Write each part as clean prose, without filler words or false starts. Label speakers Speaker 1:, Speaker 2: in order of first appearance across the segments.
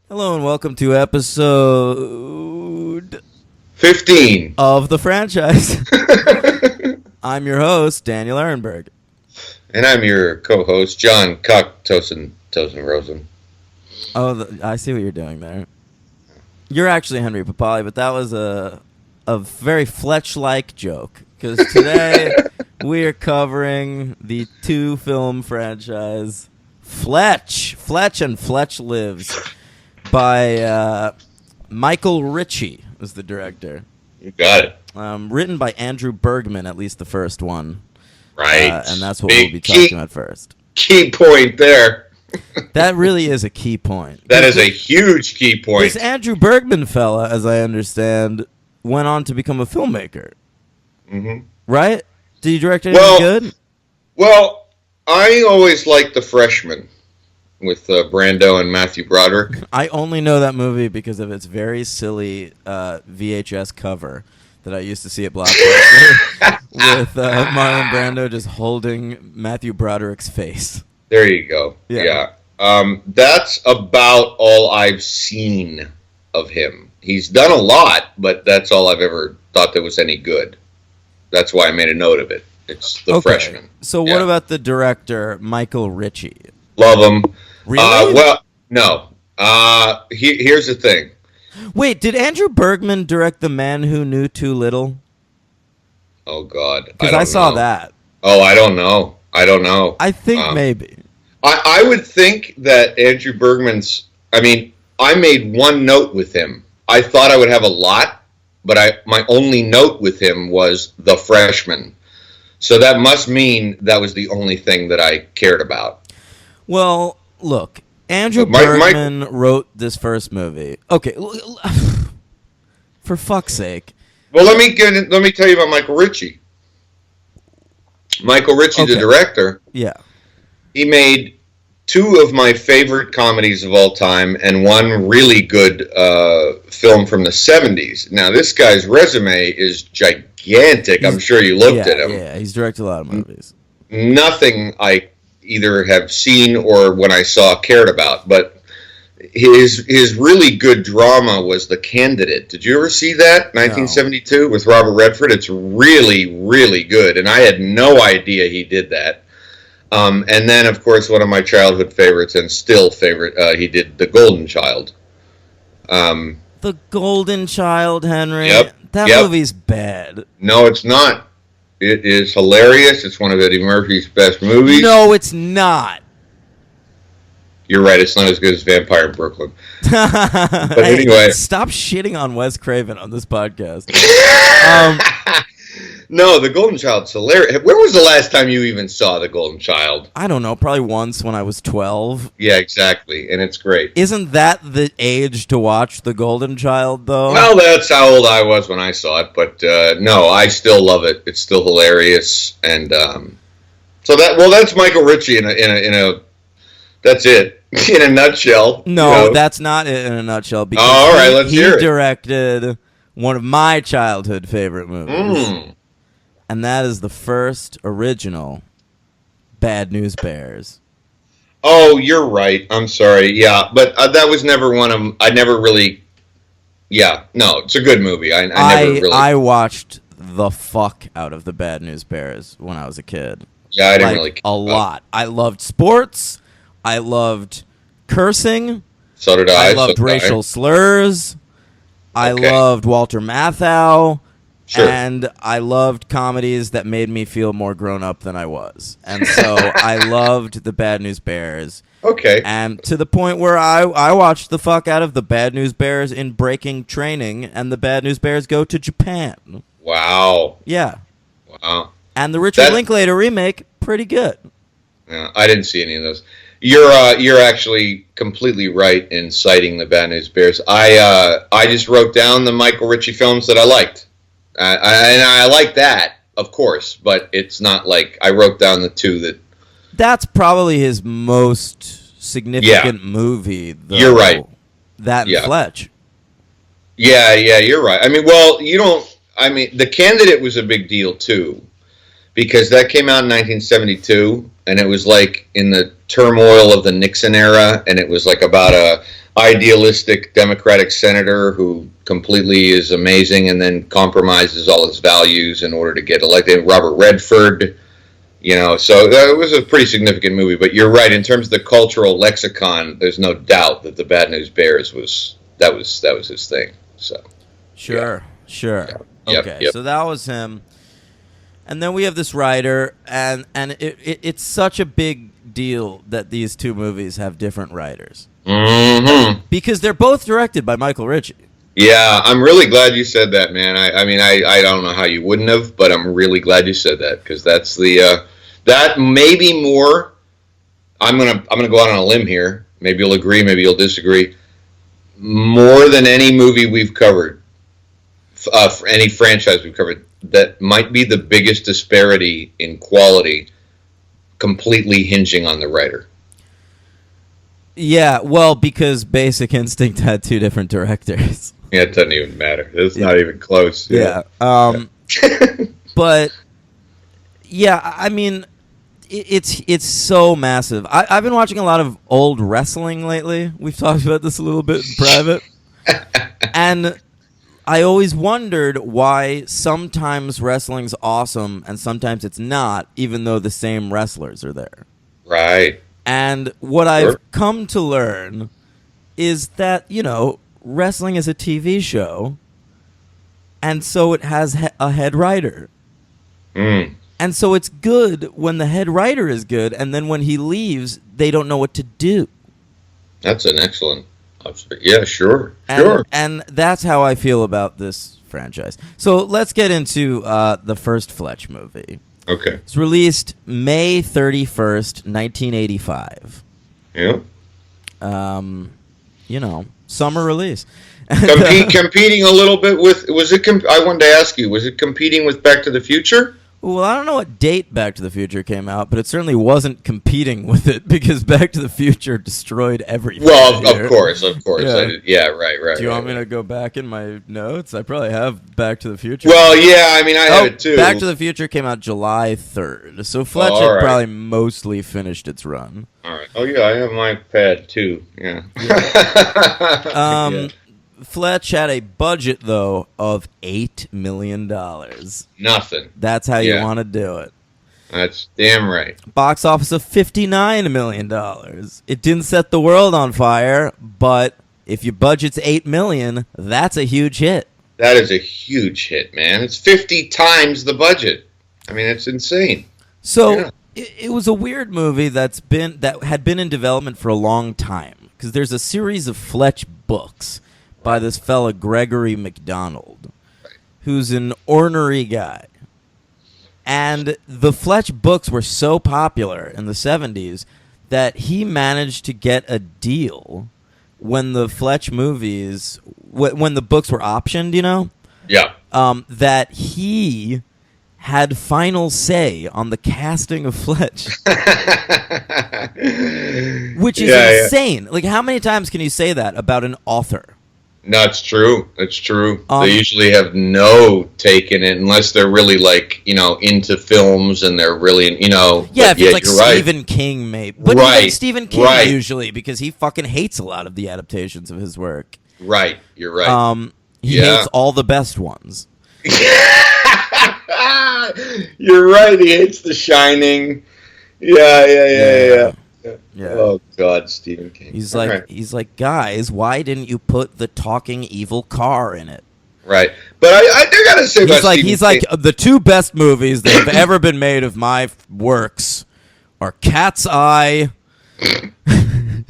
Speaker 1: Hello and welcome to episode
Speaker 2: 15
Speaker 1: of the franchise. I'm your host, Daniel Ehrenberg.
Speaker 2: And I'm your co-host, John Tosen Rosen.
Speaker 1: Oh, I see what you're doing there. You're actually Henry Papali, but that was a very Fletch-like joke. Because today we are covering the two-film franchise Fletch and Fletch Lives by Michael Ritchie is the director.
Speaker 2: You got it.
Speaker 1: Written by Andrew Bergman, at least the first one.
Speaker 2: Right.
Speaker 1: And that's what we'll be talking about first.
Speaker 2: Key point there.
Speaker 1: That really is a key point.
Speaker 2: That is a huge key point.
Speaker 1: This Andrew Bergman fella, as I understand, went on to become a filmmaker.
Speaker 2: Mm-hmm.
Speaker 1: Right? Did he direct anything good?
Speaker 2: Well, I always liked The Freshman with Brando and Matthew Broderick.
Speaker 1: I only know that movie because of its very silly VHS cover that I used to see at Blockbuster with Marlon Brando just holding Matthew Broderick's face.
Speaker 2: There you go. Yeah. That's about all I've seen of him. He's done a lot, but that's all I've ever thought that was any good. That's why I made a note of it. It's The Freshman.
Speaker 1: So what about the director, Michael Ritchie?
Speaker 2: Love him.
Speaker 1: Really?
Speaker 2: Well, no. Here's the thing.
Speaker 1: Wait, did Andrew Bergman direct The Man Who Knew Too Little?
Speaker 2: Oh, God.
Speaker 1: Because I saw that.
Speaker 2: Oh, I don't know.
Speaker 1: I think maybe.
Speaker 2: I would think that Andrew Bergman's... I mean, I made one note with him. I thought I would have a lot, but my only note with him was The Freshman. So that must mean that was the only thing that I cared about.
Speaker 1: Well, look, Andrew Bergman wrote this first movie. Okay, for fuck's sake.
Speaker 2: Well, let me tell you about Michael Ritchie. Michael Ritchie, the director.
Speaker 1: Yeah.
Speaker 2: He made two of my favorite comedies of all time and one really good film from the 70s. Now, this guy's resume is gigantic. I'm sure you looked at him.
Speaker 1: Yeah, he's directed a lot of movies.
Speaker 2: Nothing I either have seen or when I saw cared about, but his really good drama was The Candidate. Did you ever see that? 1972 with Robert Redford. It's really, really good, and I had no idea he did that. And then, of course, one of my childhood favorites and still favorite, he did The Golden Child.
Speaker 1: The Golden Child, Henry.
Speaker 2: Yep.
Speaker 1: That movie's bad.
Speaker 2: No, it's not. It is hilarious. It's one of Eddie Murphy's best movies.
Speaker 1: No, it's not.
Speaker 2: You're right. It's not as good as Vampire in Brooklyn. But anyway.
Speaker 1: Stop shitting on Wes Craven on this podcast.
Speaker 2: No, The Golden Child's hilarious. Where was the last time you even saw The Golden Child?
Speaker 1: I don't know. Probably once when I was 12.
Speaker 2: Yeah, exactly. And it's great.
Speaker 1: Isn't that the age to watch The Golden Child, though?
Speaker 2: Well, that's how old I was when I saw it. But no, I still love it. It's still hilarious. And so that's Michael Ritchie in a that's it. In a nutshell.
Speaker 1: No, that's not it in a nutshell. Because
Speaker 2: all right, let's hear it.
Speaker 1: He directed one of my childhood favorite movies. And that is the first original Bad News Bears.
Speaker 2: Oh, you're right. I'm sorry. Yeah, but that was never one of them. I never really... Yeah, no, it's a good movie. I never really...
Speaker 1: I watched the fuck out of the Bad News Bears when I was a kid.
Speaker 2: Yeah, I didn't really care
Speaker 1: a lot. I loved sports. I loved cursing.
Speaker 2: So did I.
Speaker 1: I loved racial slurs. I loved Walter Matthau.
Speaker 2: Sure.
Speaker 1: And I loved comedies that made me feel more grown up than I was. And so I loved the Bad News Bears.
Speaker 2: Okay.
Speaker 1: And to the point where I watched the fuck out of the Bad News Bears in Breaking Training, and the Bad News Bears go to Japan.
Speaker 2: Wow.
Speaker 1: Yeah.
Speaker 2: Wow.
Speaker 1: And the Richard Linklater remake, pretty good.
Speaker 2: Yeah, I didn't see any of those. You're actually completely right in citing the Bad News Bears. I just wrote down the Michael Ritchie films that I liked. And I like that, of course, but it's not like I wrote down the two that...
Speaker 1: That's probably his most significant movie, though.
Speaker 2: You're right.
Speaker 1: That and Fletch.
Speaker 2: Yeah, you're right. I mean, The Candidate was a big deal, too, because that came out in 1972, and it was like in the turmoil of the Nixon era, and it was like about idealistic Democratic senator who completely is amazing and then compromises all his values in order to get elected. Robert Redford, so that was a pretty significant movie. But you're right, in terms of the cultural lexicon, there's no doubt that the Bad News Bears was his thing. So
Speaker 1: sure.
Speaker 2: Yeah.
Speaker 1: Okay,
Speaker 2: Yep.
Speaker 1: so that was him. And then we have this writer, and it's such a big deal that these two movies have different writers.
Speaker 2: Mm-hmm.
Speaker 1: Because they're both directed by Michael Ritchie.
Speaker 2: Yeah, I'm really glad you said that, man. I don't know how you wouldn't have, but I'm really glad you said that, because that's that may be more. I'm gonna go out on a limb here. Maybe you'll agree, maybe you'll disagree. More than any movie we've covered, for any franchise we've covered, that might be the biggest disparity in quality, completely hinging on the writer.
Speaker 1: Yeah, well, because Basic Instinct had two different directors.
Speaker 2: Yeah, it doesn't even matter. It's not even close.
Speaker 1: Yeah. But yeah, I mean, it's so massive. I've been watching a lot of old wrestling lately. We've talked about this a little bit in private. And I always wondered why sometimes wrestling's awesome and sometimes it's not, even though the same wrestlers are there.
Speaker 2: Right.
Speaker 1: And what I've come to learn is that, wrestling is a TV show, and so it has a head writer.
Speaker 2: Mm.
Speaker 1: And so it's good when the head writer is good, and then when he leaves, they don't know what to do.
Speaker 2: That's an excellent observation. Yeah, sure.
Speaker 1: And that's how I feel about this franchise. So let's get into the first Fletch movie.
Speaker 2: Okay.
Speaker 1: It's released May 31st, 1985.
Speaker 2: Yeah.
Speaker 1: Summer release.
Speaker 2: Competing a little bit with, I wanted to ask you, was it competing with Back to the Future?
Speaker 1: Well, I don't know what date Back to the Future came out, but it certainly wasn't competing with it because Back to the Future destroyed everything.
Speaker 2: Well, of course.
Speaker 1: Yeah.
Speaker 2: Right.
Speaker 1: Do you want me to go back in my notes? I probably have Back to the Future.
Speaker 2: Well, yeah, I have it too.
Speaker 1: Back to the Future came out July 3rd, so Fletch had probably mostly finished its run.
Speaker 2: All right. Oh, yeah, I have my pad too. Yeah.
Speaker 1: Yeah. Fletch had a budget, though, of $8 million.
Speaker 2: Nothing.
Speaker 1: That's how you want to do it.
Speaker 2: That's damn right.
Speaker 1: Box office of $59 million. It didn't set the world on fire, but if your budget's $8 million, that's a huge hit.
Speaker 2: That is a huge hit, man. It's 50 times the budget. I mean, it's insane.
Speaker 1: So it was a weird movie that had been in development for a long time, because there's a series of Fletch books by this fella Gregory McDonald, who's an ornery guy. And the Fletch books were so popular in the 70s that he managed to get a deal when the Fletch movies, when the books were optioned,
Speaker 2: Yeah.
Speaker 1: that he had final say on the casting of Fletch. Which is insane. Yeah. Like, how many times can you say that about an author?
Speaker 2: No, it's true. It's true. They usually have no take in it unless they're really into films and they're really
Speaker 1: Yeah, if it's like Stephen King, maybe. But even Stephen King usually, because he fucking hates a lot of the adaptations of his work.
Speaker 2: Right. You're right.
Speaker 1: He hates all the best ones.
Speaker 2: You're right. He hates The Shining. Yeah. Oh God, Stephen King.
Speaker 1: He's like, guys, why didn't you put the talking evil car in it?
Speaker 2: Right, but I gotta say about Stephen King.
Speaker 1: He's like, the two best movies that have ever been made of my works are Cat's Eye and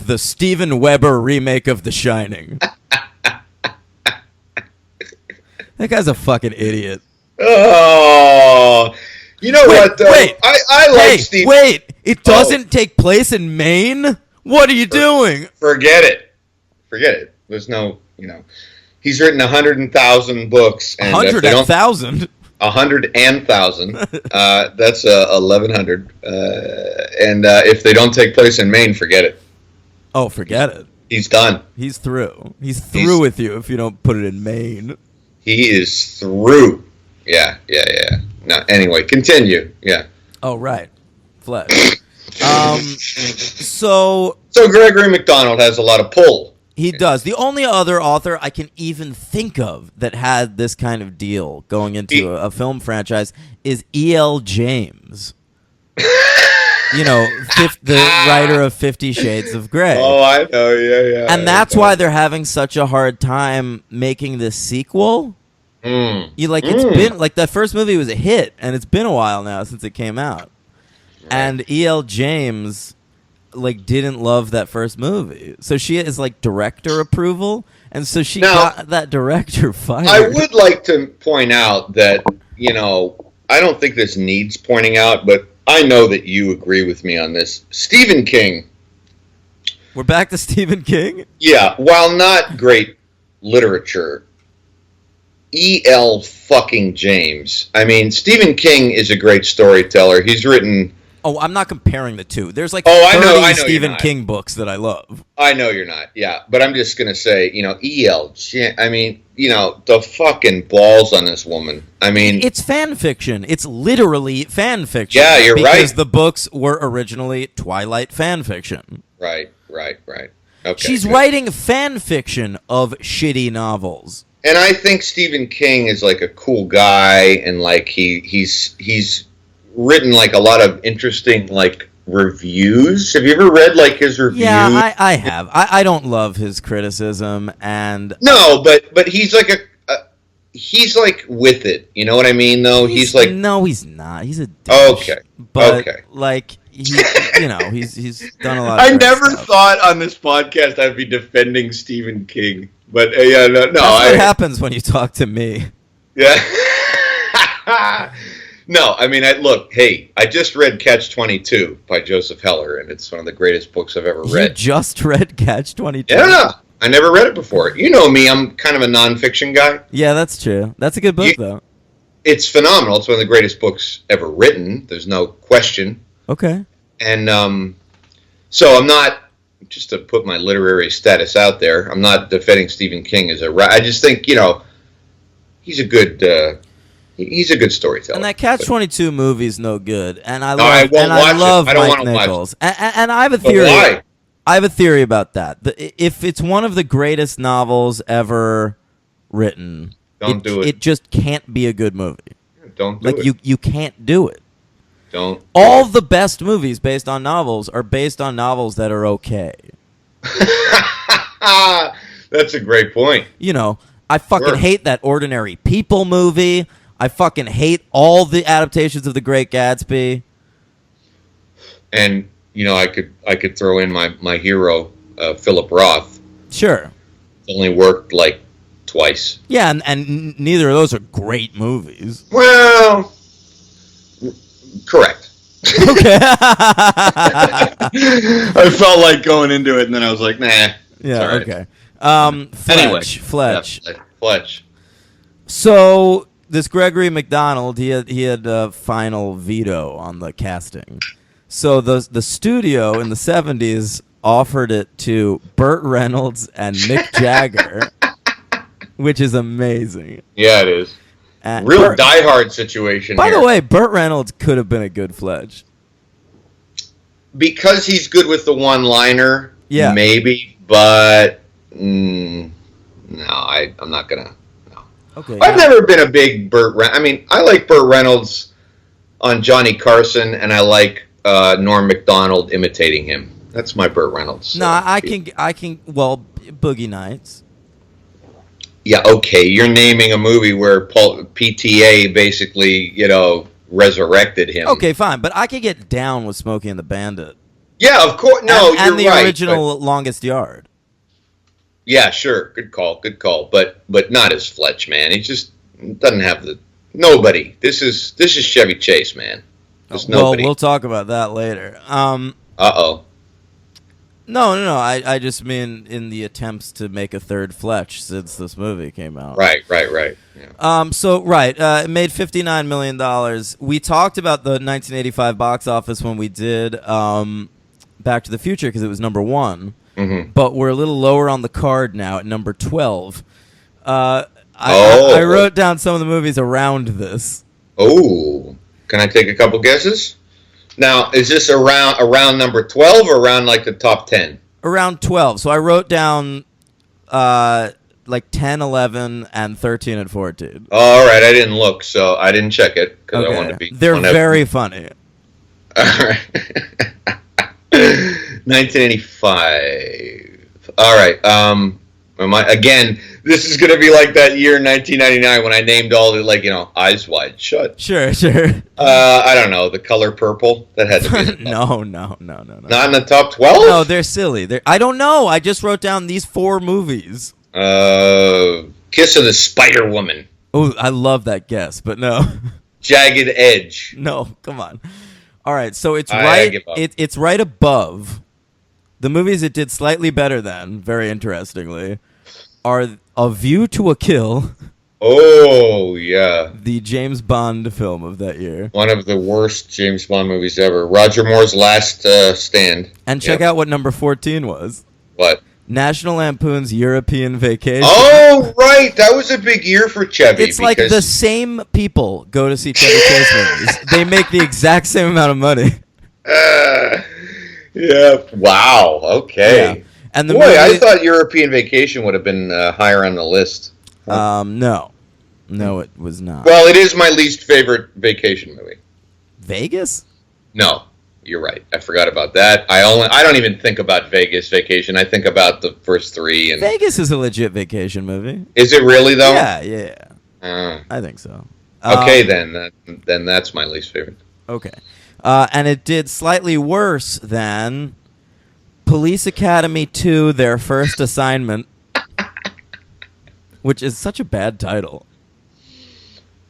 Speaker 1: the Steven Weber remake of The Shining. That guy's a fucking idiot.
Speaker 2: Oh. You know what, though? I like Steve.
Speaker 1: Wait, it doesn't take place in Maine? What are you doing?
Speaker 2: Forget it. There's no, he's written 100,000 books.
Speaker 1: 100,000?
Speaker 2: 100,000. That's 1,100. And if they don't take place in Maine, forget it.
Speaker 1: Oh, forget it.
Speaker 2: He's done.
Speaker 1: He's through. He's through with you if you don't put it in Maine.
Speaker 2: He is through. Yeah. No, anyway, continue. Yeah.
Speaker 1: Oh, right. Fletch. So
Speaker 2: So Gregory McDonald has a lot of pull.
Speaker 1: he does. The only other author I can even think of that had this kind of deal going into a film franchise is E.L. James. You know, the writer of 50 Shades of Grey.
Speaker 2: Oh, I know, yeah.
Speaker 1: And that's why they're having such a hard time making this sequel. It's been like that first movie was a hit, and it's been a while now since it came out. Right. And E.L. James didn't love that first movie, so she is director approval, and so she got that director fired.
Speaker 2: I would like to point out that I don't think this needs pointing out, but I know that you agree with me on this. Stephen King.
Speaker 1: We're back to Stephen King?
Speaker 2: Yeah, while not great literature, E.L. fucking James. I mean, Stephen King is a great storyteller. He's written...
Speaker 1: Oh, I'm not comparing the two. There's 30 Stephen King books that I love.
Speaker 2: I know you're not, yeah. But I'm just going to say, E.L. I mean, the fucking balls on this woman. I mean... It's
Speaker 1: fan fiction. It's literally fan fiction.
Speaker 2: Yeah, you're right.
Speaker 1: Because the books were originally Twilight fan fiction.
Speaker 2: Right. Okay.
Speaker 1: She's writing fan fiction of shitty novels.
Speaker 2: And I think Stephen King is a cool guy, and he's written a lot of interesting reviews. Have you ever read his reviews?
Speaker 1: Yeah, I have. I don't love his criticism, and
Speaker 2: no, but he's he's with it. You know what I mean? Though he's
Speaker 1: no, he's not. He's a douche.
Speaker 2: Okay,
Speaker 1: but he's done a lot.
Speaker 2: I never thought on this podcast I'd be defending Stephen King, but yeah, no.
Speaker 1: That's what happens when you talk to me.
Speaker 2: Yeah. No, I mean, I just read Catch-22 by Joseph Heller, and it's one of the greatest books I've ever read.
Speaker 1: You just read Catch-22?
Speaker 2: Yeah, I never read it before. You know me, I'm kind of a nonfiction guy.
Speaker 1: Yeah, that's true. That's a good book, though.
Speaker 2: It's phenomenal. It's one of the greatest books ever written. There's no question.
Speaker 1: Okay.
Speaker 2: And so I'm not, just to put my literary status out there, I'm not defending Stephen King as a writer. I just think, he's a good... He's a good storyteller.
Speaker 1: And that Catch-22 movie is no good. And I
Speaker 2: love
Speaker 1: Mike Nichols. And I have a theory.
Speaker 2: Why?
Speaker 1: I have a theory about that. If it's one of the greatest novels ever written,
Speaker 2: don't do it.
Speaker 1: It just can't be a good movie.
Speaker 2: Don't do it.
Speaker 1: You can't do it.
Speaker 2: Don't.
Speaker 1: All the best movies based on novels are based on novels that are okay.
Speaker 2: That's a great point.
Speaker 1: I fucking hate that Ordinary People movie. I fucking hate all the adaptations of The Great Gatsby.
Speaker 2: And I could throw in my hero, Philip Roth.
Speaker 1: Sure.
Speaker 2: It's only worked twice.
Speaker 1: Yeah, and neither of those are great movies.
Speaker 2: Well, correct.
Speaker 1: Okay.
Speaker 2: I felt like going into it, and then I was like, nah.
Speaker 1: Yeah.
Speaker 2: Right.
Speaker 1: Okay. Fletch.
Speaker 2: Yeah, Fletch.
Speaker 1: So this Gregory McDonald, he had a final veto on the casting. So the studio in the 70s offered it to Burt Reynolds and Mick Jagger, which is amazing.
Speaker 2: Yeah, it is. Real diehard situation.
Speaker 1: By the way, Burt Reynolds could have been a good Fletch.
Speaker 2: Because he's good with the one-liner,
Speaker 1: yeah,
Speaker 2: maybe, but no, I'm not gonna. No.
Speaker 1: Okay.
Speaker 2: I've never been a big Burt Reynolds. I mean, I like Burt Reynolds on Johnny Carson, and I like Norm Macdonald imitating him. That's my Burt Reynolds.
Speaker 1: No, I can. Well, Boogie Nights.
Speaker 2: Yeah, okay. You're naming a movie where PTA basically, resurrected him.
Speaker 1: Okay, fine, but I could get down with Smokey and the Bandit.
Speaker 2: Yeah, of course. No,
Speaker 1: and
Speaker 2: you're right.
Speaker 1: And the original Longest Yard.
Speaker 2: Yeah, sure. Good call. But not as Fletch, man. He just doesn't have the nobody. This is Chevy Chase, man. There's nobody.
Speaker 1: Well, we'll talk about that later.
Speaker 2: Uh-oh.
Speaker 1: No. I just mean in the attempts to make a third Fletch since this movie came out.
Speaker 2: Right. Yeah.
Speaker 1: It made $59 million. We talked about the 1985 box office when we did Back to the Future because it was number 1.
Speaker 2: Mm-hmm.
Speaker 1: But we're a little lower on the card now at number 12. I wrote down some of the movies around this.
Speaker 2: Oh, can I take a couple guesses? Now, is this around number 12 or around like the top 10?
Speaker 1: Around 12. So I wrote down like 10, 11, and 13 and 14.
Speaker 2: All right, I didn't look, so I didn't check it because I want to be.
Speaker 1: They're very funny.
Speaker 2: All right. 1985. All right. Again, this is going to be like that year in 1999 when I named all the, like, Eyes Wide Shut.
Speaker 1: Sure.
Speaker 2: I don't know. The Color Purple. That had to be in the top.
Speaker 1: No.
Speaker 2: Not in the top 12?
Speaker 1: No, they're silly. I don't know. I just wrote down these 4 movies.
Speaker 2: Kiss of the Spider Woman.
Speaker 1: Oh, I love that guess, but no.
Speaker 2: Jagged Edge.
Speaker 1: No, come on. All right, so it's right. It's right above the movies it did slightly better than. Very interestingly, are A View to a Kill.
Speaker 2: Oh yeah,
Speaker 1: the James Bond film of that year.
Speaker 2: One of the worst James Bond movies ever. Roger Moore's Last Stand.
Speaker 1: And check out what number 14 was.
Speaker 2: What?
Speaker 1: National Lampoon's European Vacation.
Speaker 2: Oh, right. That was a big year for Chevy.
Speaker 1: It's like the same people go to see Chevy Chase movies. They make the exact same amount of money.
Speaker 2: Yeah. Wow. Okay. Yeah.
Speaker 1: And the
Speaker 2: Boy, I thought European Vacation would have been higher on the list.
Speaker 1: No, it was not.
Speaker 2: Well, it is my least favorite vacation movie.
Speaker 1: Vegas?
Speaker 2: No. You're right. I forgot about that. I don't even think about Vegas Vacation. I think about the first 3. And
Speaker 1: Vegas is a legit vacation movie.
Speaker 2: Is it really though?
Speaker 1: Yeah. I think so.
Speaker 2: Okay, then that's my least favorite.
Speaker 1: Okay, and it did slightly worse than Police Academy 2: Their First Assignment, which is such a bad title.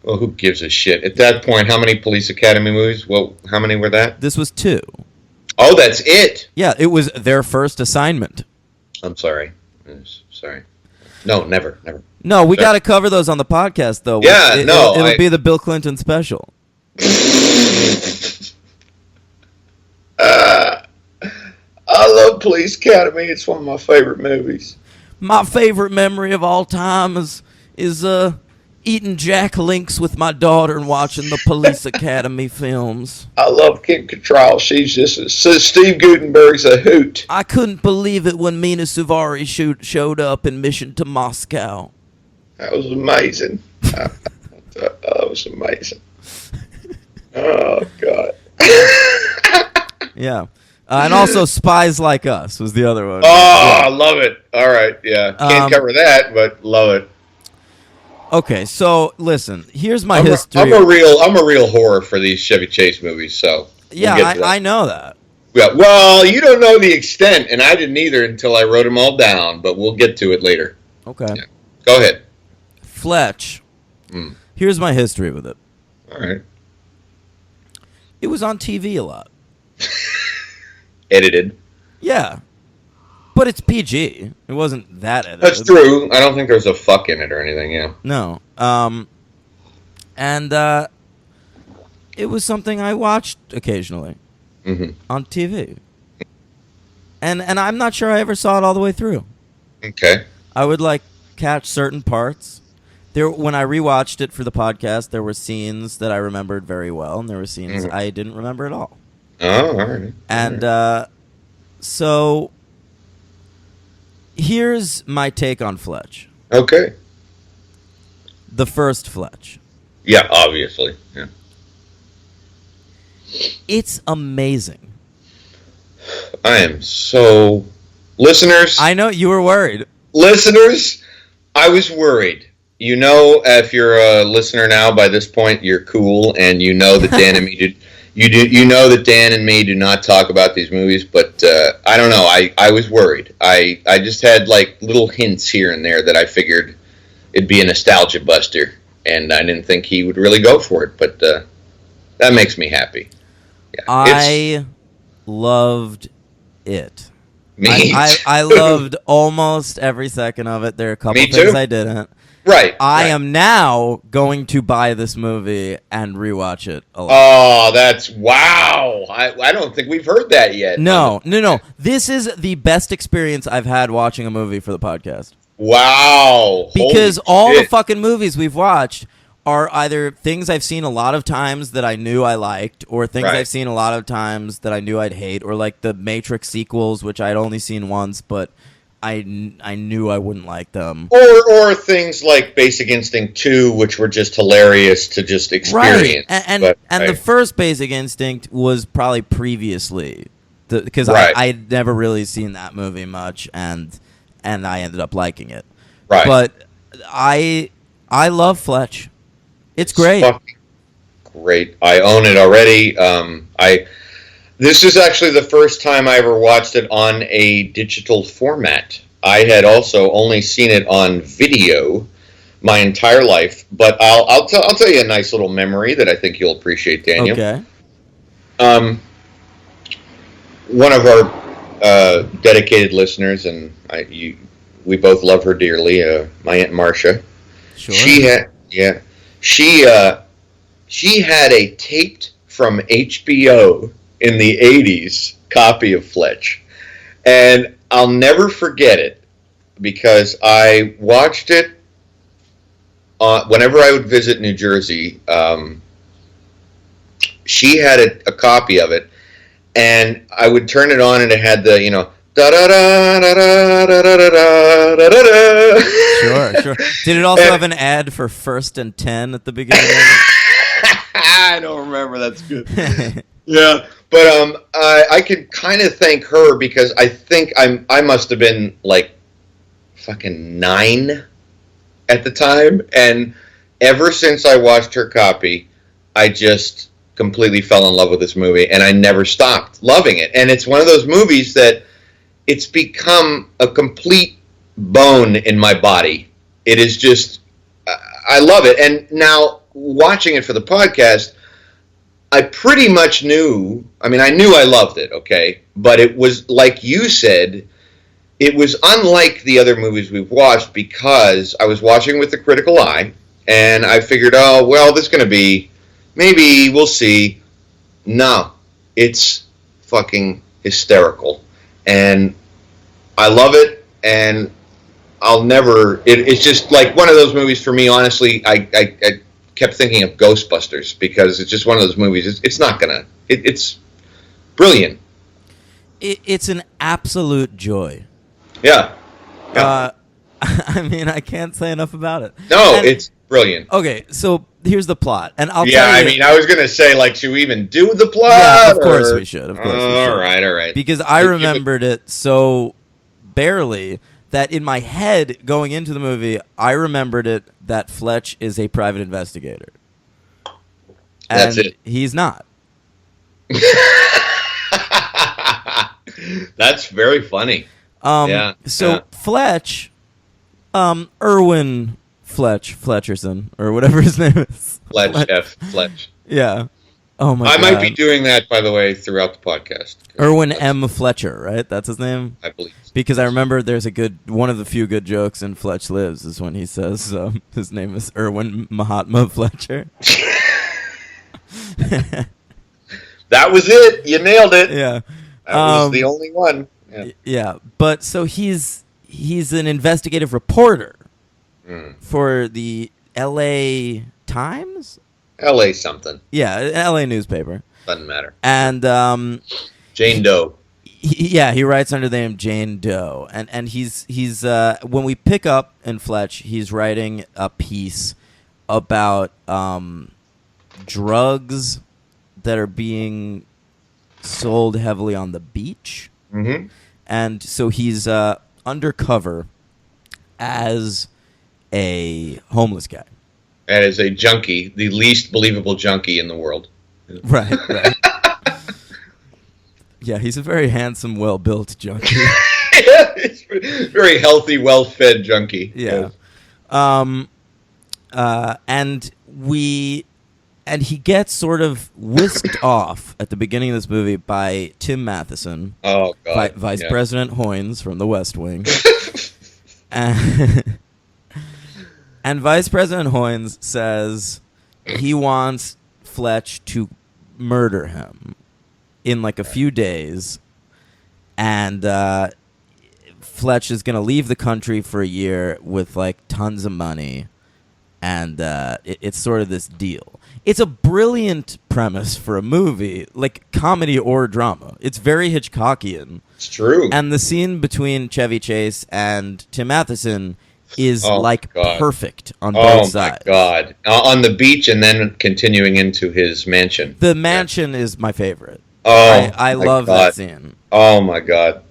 Speaker 2: Well, who gives a shit? At that point, how many Police Academy movies? Well, how many were that?
Speaker 1: This was 2.
Speaker 2: Oh, that's it?
Speaker 1: Yeah, it was Their First Assignment.
Speaker 2: I'm sorry. Sorry. No, never.
Speaker 1: No, we got to cover those on the podcast, though.
Speaker 2: Yeah,
Speaker 1: It'll be the Bill Clinton special.
Speaker 2: I love Police Academy. It's one of my favorite movies.
Speaker 1: My favorite memory of all time is eating Jack Links with my daughter and watching the Police Academy films.
Speaker 2: I love Kim Cattrall. She's Steve Guttenberg's a hoot.
Speaker 1: I couldn't believe it when Mina Suvari showed up in Mission to Moscow.
Speaker 2: That was amazing. That was amazing. Oh, God.
Speaker 1: Yeah. And also Spies Like Us was the other one.
Speaker 2: Oh, yeah. I love it. All right, yeah. Can't cover that, but love it.
Speaker 1: Okay, so listen. Here's my history.
Speaker 2: I'm a real whore for these Chevy Chase movies. So
Speaker 1: I know that.
Speaker 2: Yeah, well, you don't know the extent, and I didn't either until I wrote them all down. But we'll get to it later.
Speaker 1: Okay.
Speaker 2: Yeah. Go ahead.
Speaker 1: Fletch. Here's my history with it.
Speaker 2: All right.
Speaker 1: It was on TV a lot.
Speaker 2: Edited.
Speaker 1: Yeah. But it's PG. It wasn't that edited.
Speaker 2: That's true. I don't think there's a fuck in it or anything, yeah.
Speaker 1: No. And it was something I watched occasionally on TV. And I'm not sure I ever saw it all the way through.
Speaker 2: Okay.
Speaker 1: I would catch certain parts. When I rewatched it for the podcast, there were scenes that I remembered very well, and there were scenes I didn't remember at all.
Speaker 2: Oh, all right.
Speaker 1: And so here's my take on Fletch.
Speaker 2: Okay.
Speaker 1: The first Fletch.
Speaker 2: Yeah, obviously. Yeah.
Speaker 1: It's amazing.
Speaker 2: I am so... Listeners...
Speaker 1: I know you were worried.
Speaker 2: Listeners, I was worried. You know, if you're a listener now, by this point, you're cool, and you know that Dan and me did... You know that Dan and me do not talk about these movies, but I don't know. I was worried. I just had little hints here and there that I figured it'd be a nostalgia buster, and I didn't think he would really go for it. But that makes me happy. Yeah,
Speaker 1: I loved it.
Speaker 2: Me,
Speaker 1: I loved almost every second of it. There are a couple things I didn't.
Speaker 2: Right.
Speaker 1: I am now going to buy this movie and rewatch it a lot.
Speaker 2: Oh, that's wow. I don't think we've heard that yet.
Speaker 1: No. This is the best experience I've had watching a movie for the podcast.
Speaker 2: Wow.
Speaker 1: Because all the fucking movies we've watched are either things I've seen a lot of times that I knew I liked, or things
Speaker 2: Right.
Speaker 1: I've seen a lot of times that I knew I'd hate, or like the Matrix sequels, which I'd only seen once, but I knew I wouldn't like them.
Speaker 2: Or things like Basic Instinct 2, which were just hilarious to just
Speaker 1: Right,
Speaker 2: experience.
Speaker 1: and the first Basic Instinct was probably previously, because
Speaker 2: Right.
Speaker 1: I'd never really seen that movie much, and I ended up liking it.
Speaker 2: Right.
Speaker 1: But I love Fletch. It's great.
Speaker 2: Fucking great. I own it already. This is actually the first time I ever watched it on a digital format. I had also only seen it on video my entire life, but I'll tell you a nice little memory that I think you'll appreciate, Daniel.
Speaker 1: Okay.
Speaker 2: One of our dedicated listeners, and we both love her dearly, my Aunt Marcia.
Speaker 1: Sure.
Speaker 2: She had a taped from HBO in the 80s copy of Fletch. And I'll never forget it because I watched it whenever I would visit New Jersey. She had a copy of it, and I would turn it on, and it had the, da da da da da da da da da da.
Speaker 1: Sure. Did it also have an ad for First and 10 at the beginning?
Speaker 2: I don't remember. That's good. Yeah, but I could kind of thank her because I think I must have been like fucking 9 at the time, and ever since I watched her copy, I just completely fell in love with this movie, and I never stopped loving it. And it's one of those movies that it's become a complete bone in my body. It is just, I love it. And now watching it for the podcast, I pretty much knew, I knew I loved it, okay? But it was, like you said, it was unlike the other movies we've watched because I was watching with a critical eye, and I figured, oh, well, this is going to be, maybe we'll see. No, it's fucking hysterical. And I love it, and I'll never, it's just like one of those movies for me, honestly. I kept thinking of Ghostbusters because it's just one of those movies. It's not gonna. It's brilliant.
Speaker 1: It's an absolute joy.
Speaker 2: Yeah.
Speaker 1: I can't say enough about it.
Speaker 2: No, it's brilliant.
Speaker 1: Okay, so here's the plot, and I'll
Speaker 2: Yeah,
Speaker 1: tell you.
Speaker 2: I was gonna say, like, should we even do the plot?
Speaker 1: Yeah, of course we should. Of course we should.
Speaker 2: All right.
Speaker 1: Because I remembered it so barely that in my head going into the movie, I remembered it that Fletch is a private investigator. And
Speaker 2: That's it.
Speaker 1: He's not.
Speaker 2: That's very funny. Yeah.
Speaker 1: So Fletch, Erwin Fletcherson, or whatever his name is.
Speaker 2: Fletch.
Speaker 1: Yeah. Oh my
Speaker 2: I
Speaker 1: God.
Speaker 2: might be doing that, by the way, throughout the podcast.
Speaker 1: Erwin M. Fletcher, right? That's his name?
Speaker 2: I believe.
Speaker 1: Because I remember there's one of the few good jokes in Fletch Lives is when he says his name is Erwin Mahatma Fletcher.
Speaker 2: That was it. You nailed it.
Speaker 1: Yeah.
Speaker 2: That was the only one.
Speaker 1: Yeah. But so he's an investigative reporter for the L.A. Times?
Speaker 2: L.A. something.
Speaker 1: Yeah, an L.A. newspaper.
Speaker 2: Doesn't matter.
Speaker 1: And
Speaker 2: Jane Doe.
Speaker 1: he writes under the name Jane Doe, and he's when we pick up in Fletch, he's writing a piece about drugs that are being sold heavily on the beach, and so he's undercover as a homeless guy.
Speaker 2: And as a junkie, the least believable junkie in the world.
Speaker 1: Right. Yeah, he's a very handsome, well-built junkie.
Speaker 2: Yeah, he's a very healthy, well-fed junkie.
Speaker 1: Yeah. And he gets sort of whisked off at the beginning of this movie by Tim Matheson.
Speaker 2: Oh, God.
Speaker 1: Vice President Hoynes from The West Wing. and Vice President Hoynes says he wants Fletch to murder him in like a few days, and Fletch is going to leave the country for a year with like tons of money, and it's sort of this deal. It's a brilliant premise for a movie, like comedy or drama. It's very Hitchcockian.
Speaker 2: It's true.
Speaker 1: And the scene between Chevy Chase and Tim Matheson is perfect on both sides.
Speaker 2: Oh my God! On the beach and then continuing into his mansion.
Speaker 1: The mansion is my favorite.
Speaker 2: Oh,
Speaker 1: I love that scene.
Speaker 2: Oh my God!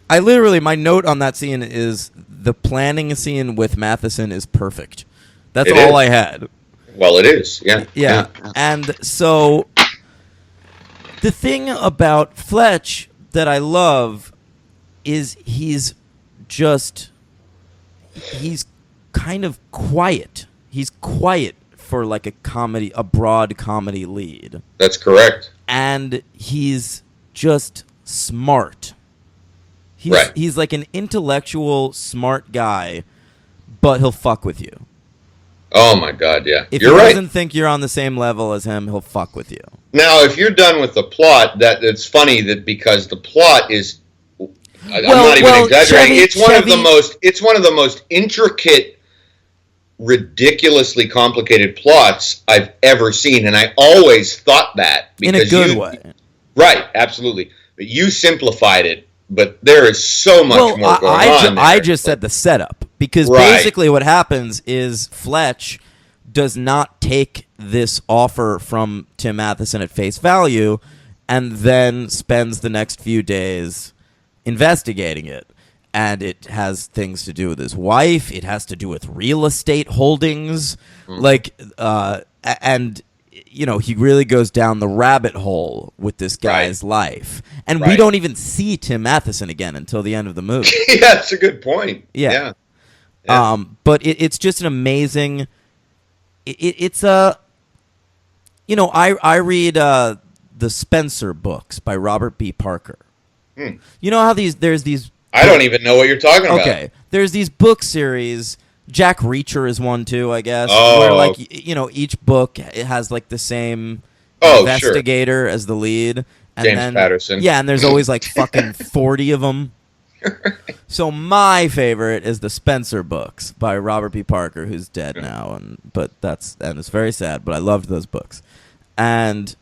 Speaker 1: My note on that scene is the planning scene with Matheson is perfect. That's all I had.
Speaker 2: Well, it is.
Speaker 1: Yeah. And so the thing about Fletch that I love is he's kind of quiet. He's quiet for like a broad comedy lead.
Speaker 2: That's correct.
Speaker 1: And he's just smart. He's like an intellectual, smart guy, but he'll fuck with you.
Speaker 2: Oh my God, yeah.
Speaker 1: If he doesn't think you're on the same level as him, he'll fuck with you.
Speaker 2: Now, if you're done with the plot, it's funny that because the plot is, I'm not even exaggerating. It's one of the most intricate, ridiculously complicated plots I've ever seen, and I always thought that
Speaker 1: in a good way.
Speaker 2: Right, absolutely. But you simplified it. But there is so much more going on.
Speaker 1: I just said the setup. Because basically what happens is Fletch does not take this offer from Tim Matheson at face value and then spends the next few days investigating it. And it has things to do with his wife. It has to do with real estate holdings. And he really goes down the rabbit hole with this guy's life. And we don't even see Tim Matheson again until the end of the movie.
Speaker 2: Yeah, that's a good point.
Speaker 1: Yeah. But it's just an amazing... It's a... I read the Spencer books by Robert B. Parker. You know how there's these...
Speaker 2: I don't even know what you're talking about.
Speaker 1: Okay. There's these book series... Jack Reacher is one too, I guess.
Speaker 2: Oh.
Speaker 1: Where each book it has like the same investigator as the lead. And
Speaker 2: James Patterson.
Speaker 1: Yeah, and there's always like fucking 40 of them. So my favorite is the Spencer books by Robert B. Parker, who's dead now, and it's very sad. But I loved those books, and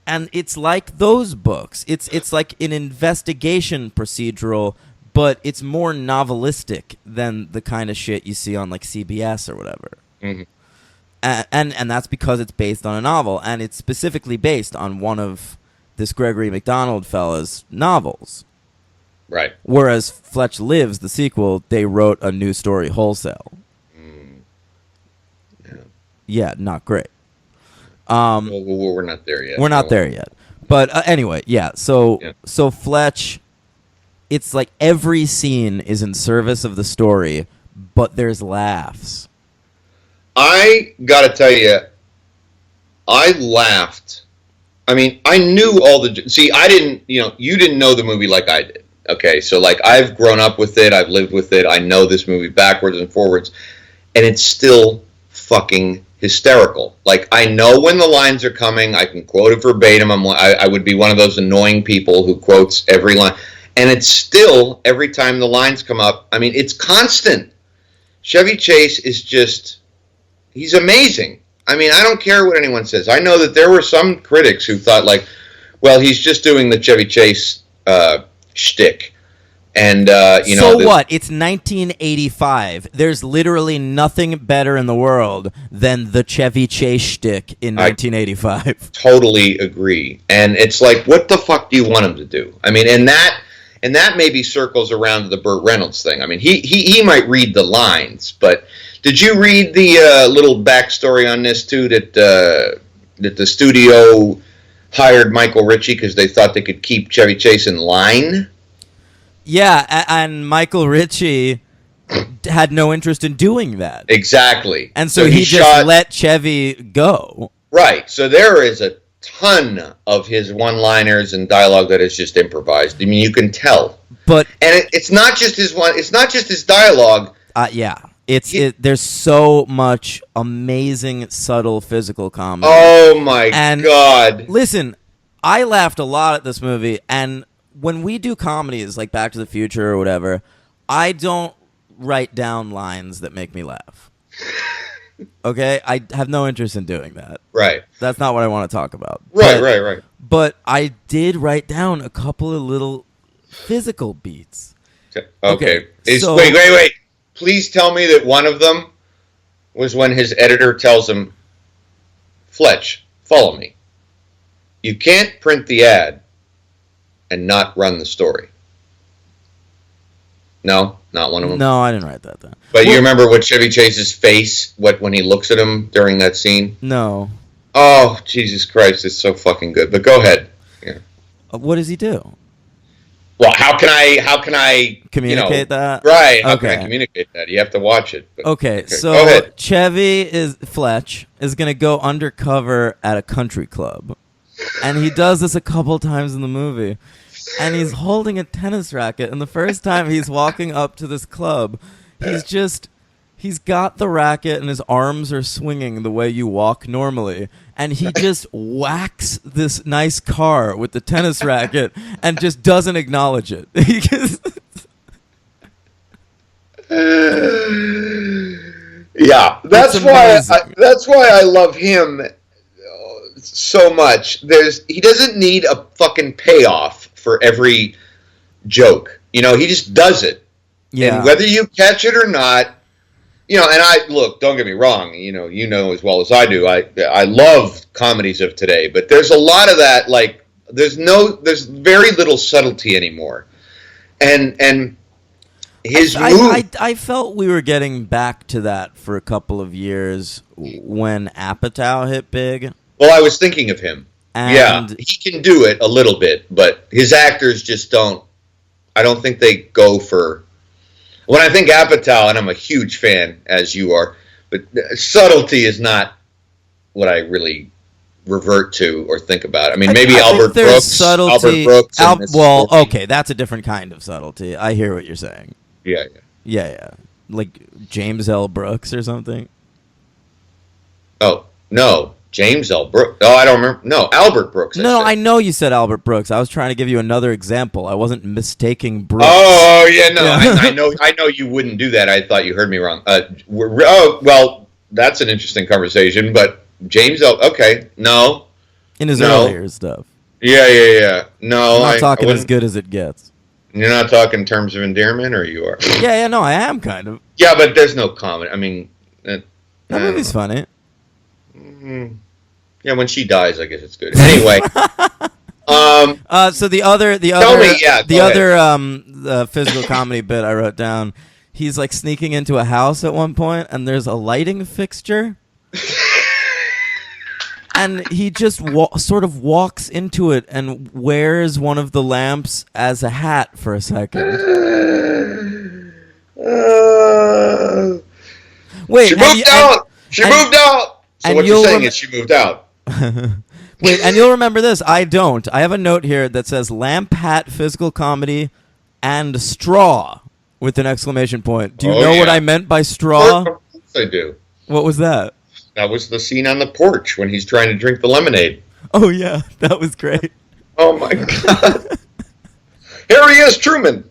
Speaker 1: it's like those books. It's like an investigation procedural. But it's more novelistic than the kind of shit you see on like CBS or whatever. Mm-hmm. And that's because it's based on a novel, and it's specifically based on one of this Gregory MacDonald fella's novels.
Speaker 2: Right.
Speaker 1: Whereas Fletch Lives, the sequel, they wrote a new story wholesale. Yeah, not great.
Speaker 2: We're not there yet.
Speaker 1: We're not there yet. But anyway, so Fletch... It's like every scene is in service of the story, but there's laughs.
Speaker 2: I gotta tell you, I laughed. I mean, I knew all the... See, I didn't, you didn't know the movie like I did. Okay, so like I've grown up with it, I've lived with it, I know this movie backwards and forwards, and it's still fucking hysterical. Like, I know when the lines are coming, I can quote it verbatim. I would be one of those annoying people who quotes every line. And it's still, every time the lines come up, I mean, it's constant. Chevy Chase is just, he's amazing. I mean, I don't care what anyone says. I know that there were some critics who thought, like, well, he's just doing the Chevy Chase shtick. And,
Speaker 1: So what? It's 1985. There's literally nothing better in the world than the Chevy Chase shtick in 1985.
Speaker 2: Totally agree. And it's like, what the fuck do you want him to do? I mean, and that maybe circles around to the Burt Reynolds thing. I mean, he might read the lines, but did you read the little backstory on this too? That the studio hired Michael Ritchie because they thought they could keep Chevy Chase in line.
Speaker 1: Yeah, and Michael Ritchie had no interest in doing that.
Speaker 2: Exactly.
Speaker 1: And so he just let Chevy go.
Speaker 2: Right. So there is a ton of his one-liners and dialogue that is just improvised. I mean, you can tell.
Speaker 1: But
Speaker 2: it's not just his dialogue.
Speaker 1: Yeah. There's so much amazing, subtle physical comedy.
Speaker 2: Oh my God.
Speaker 1: Listen, I laughed a lot at this movie, and when we do comedies like Back to the Future or whatever, I don't write down lines that make me laugh. Okay, I have no interest in doing that.
Speaker 2: Right.
Speaker 1: That's not what I want to talk about.
Speaker 2: Right, right, right.
Speaker 1: But I did write down a couple of little physical beats.
Speaker 2: Okay.
Speaker 1: So
Speaker 2: Wait. Please tell me that one of them was when his editor tells him, Fletch, follow me. You can't print the ad and not run the story. No, not one of them.
Speaker 1: No, I didn't write that down.
Speaker 2: But you remember what Chevy Chase's face, when he looks at him during that scene?
Speaker 1: No.
Speaker 2: Oh, Jesus Christ, it's so fucking good. But go ahead. Yeah.
Speaker 1: What does he do?
Speaker 2: Well, how can I
Speaker 1: communicate that?
Speaker 2: Right. How can I communicate that? You have to watch it. But,
Speaker 1: okay, so Fletch is going to go undercover at a country club. And he does this a couple times in the movie. And he's holding a tennis racket. And the first time he's walking up to this club, he's got the racket and his arms are swinging the way you walk normally. And he just whacks this nice car with the tennis racket and just doesn't acknowledge it.
Speaker 2: Yeah, that's why I love him so much. He doesn't need a fucking payoff for every joke. He just does it.
Speaker 1: Yeah.
Speaker 2: And whether you catch it or not, and don't get me wrong, you know as well as I do, I love comedies of today, but there's a lot of that, like, there's very little subtlety anymore. And his
Speaker 1: I felt we were getting back to that for a couple of years when Apatow hit big.
Speaker 2: Well, I was thinking of him. And he can do it a little bit, but his actors just don't. I don't think they go for. When I think Apatow, and I'm a huge fan, as you are, but subtlety is not what I really revert to or think about. I mean, maybe Albert Brooks.
Speaker 1: Subtlety.
Speaker 2: Albert Brooks.
Speaker 1: Okay, that's a different kind of subtlety. I hear what you're saying. Yeah. Like James L. Brooks or something.
Speaker 2: Oh, no. James L. Brooks. Oh, I don't remember. No, Albert Brooks.
Speaker 1: I know you said Albert Brooks. I was trying to give you another example. I wasn't mistaking Brooks.
Speaker 2: Oh, yeah, no. Yeah. I know you wouldn't do that. I thought you heard me wrong. Well, that's an interesting conversation, but James L. Okay, no.
Speaker 1: In his earlier stuff.
Speaker 2: Yeah. No.
Speaker 1: I'm not talking as good as it gets.
Speaker 2: You're not talking in terms of endearment, or you are?
Speaker 1: Yeah, no, I am kind of.
Speaker 2: Yeah, but there's no comment. I mean...
Speaker 1: that movie's funny.
Speaker 2: Yeah, when she dies, I guess it's good. Anyway,
Speaker 1: so the physical comedy bit I wrote down, he's like sneaking into a house at one point, and there's a lighting fixture, and he just sort of walks into it and wears one of the lamps as a hat for a second. Wait,
Speaker 2: she moved out. She moved out. So what you're saying is she moved out.
Speaker 1: Wait, and you'll remember this. I don't. I have a note here that says lamp, hat, physical comedy, and straw with an exclamation point. Do you know what I meant by straw?
Speaker 2: Of course I do.
Speaker 1: What was that?
Speaker 2: That was the scene on the porch when he's trying to drink the lemonade.
Speaker 1: Oh, yeah. That was great.
Speaker 2: Oh, my God. Here he is, Truman.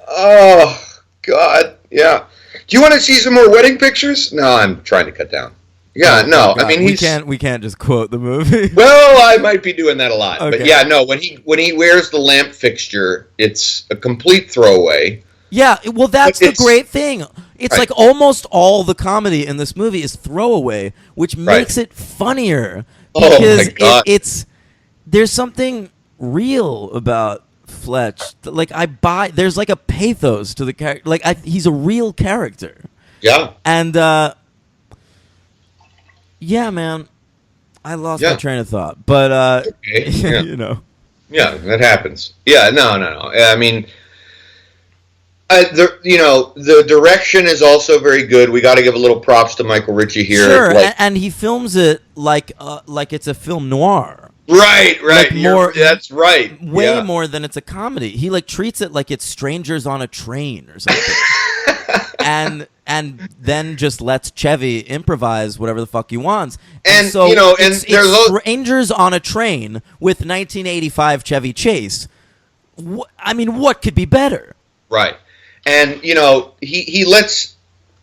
Speaker 2: Oh, God. Yeah. Do you want to see some more wedding pictures? No, I'm trying to cut down. Yeah, no. I mean,
Speaker 1: we can't just quote the movie.
Speaker 2: Well, I might be doing that a lot,
Speaker 1: okay.
Speaker 2: But yeah, no. When he wears the lamp fixture, it's a complete throwaway.
Speaker 1: Yeah, well, that's the great thing. It's like almost all the comedy in this movie is throwaway, which makes it funnier because there's something real about Fletch. Like there's like a pathos to the character. Like he's a real character.
Speaker 2: Yeah.
Speaker 1: And yeah, man, I lost my train of thought, but
Speaker 2: Yeah, that happens. Yeah, no. I mean, the direction is also very good. We got to give a little props to Michael Ritchie here.
Speaker 1: Sure, and he films it like it's a film noir.
Speaker 2: Right. That's right.
Speaker 1: Way more than it's a comedy. He treats it like it's Strangers on a Train or something. and then just lets Chevy improvise whatever the fuck he wants. And so it's Strangers on a Train with 1985 Chevy Chase. I mean, what could be better?
Speaker 2: Right. And he lets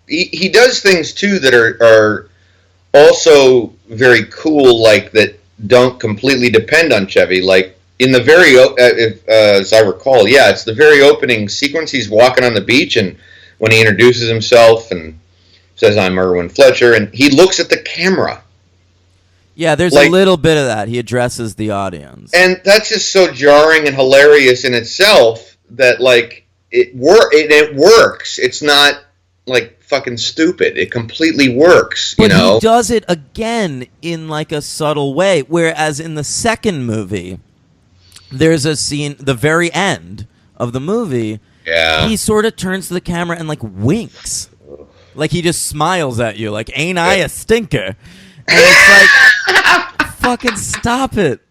Speaker 2: he does things too that are also very cool, like that don't completely depend on Chevy. Like in the as I recall, yeah, it's the very opening sequence. He's walking on the beach, and when he introduces himself and says, "I'm Irwin Fletcher," and he looks at the camera.
Speaker 1: Yeah, there's a little bit of that. He addresses the audience,
Speaker 2: and that's just so jarring and hilarious in itself that like it works. It's not like fucking stupid. It completely works.
Speaker 1: But he does it again in like a subtle way. Whereas in the second movie, there's a scene, the very end of the movie.
Speaker 2: Yeah,
Speaker 1: he sort of turns to the camera and like winks, like he just smiles at you, like "Ain't I a stinker?" And it's like, fucking stop it.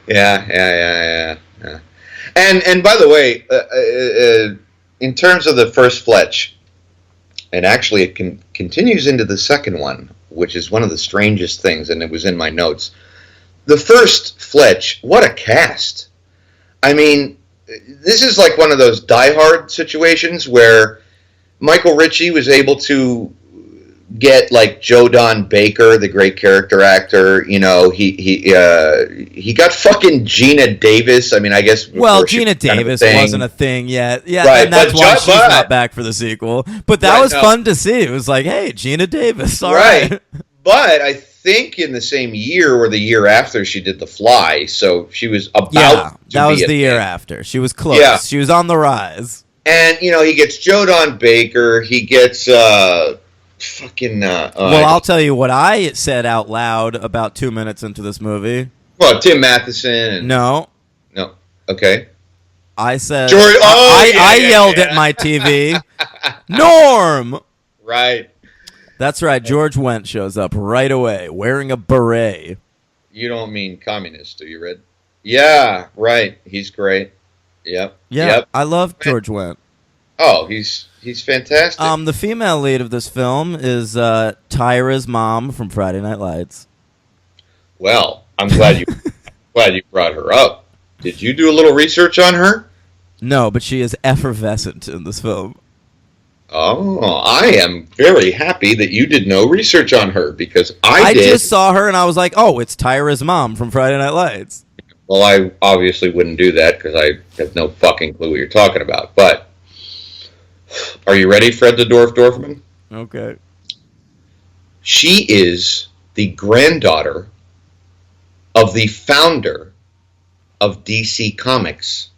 Speaker 2: Yeah. And by the way, in terms of the first Fletch, and actually it continues into the second one, which is one of the strangest things, and it was in my notes. The first Fletch, what a cast! I mean, this is like one of those Die Hard situations where Michael Ritchie was able to get like Joe Don Baker, the great character actor. You know, he got fucking Gina Davis. I mean, I guess.
Speaker 1: Well, Gina Davis wasn't a thing yet. Yeah,
Speaker 2: right,
Speaker 1: and that's why she's not back for the sequel. But that was fun to see. It was like, hey, Gina Davis. All right.
Speaker 2: But I think in the same year or the year after she did The Fly, so she was about.
Speaker 1: Yeah, that was the year after. She was close. Yeah. She was on the rise.
Speaker 2: And you know, he gets Joe Don Baker. He gets. Well,
Speaker 1: I'll tell you what I said out loud about 2 minutes into this movie.
Speaker 2: Well, Tim Matheson.
Speaker 1: No.
Speaker 2: Okay.
Speaker 1: I said.
Speaker 2: George,
Speaker 1: I yelled at my TV. Norm.
Speaker 2: Right.
Speaker 1: That's right. George Wendt shows up right away wearing a beret.
Speaker 2: You don't mean communist, do you, Red? Yeah. Right. He's great. Yep.
Speaker 1: Yeah.
Speaker 2: Yep.
Speaker 1: I love George Wendt.
Speaker 2: Oh, he's fantastic.
Speaker 1: The female lead of this film is Tyra's mom from Friday Night Lights.
Speaker 2: Well, I'm glad you brought her up. Did you do a little research on her?
Speaker 1: No, but she is effervescent in this film.
Speaker 2: Oh, I am very happy that you did no research on her because I did.
Speaker 1: I just saw her and I was like, oh, it's Tyra's mom from Friday Night Lights.
Speaker 2: Well, I obviously wouldn't do that because I have no fucking clue what you're talking about, but are you ready, Fred the Dwarf Dorfman?
Speaker 1: Okay.
Speaker 2: She is the granddaughter of the founder of DC Comics.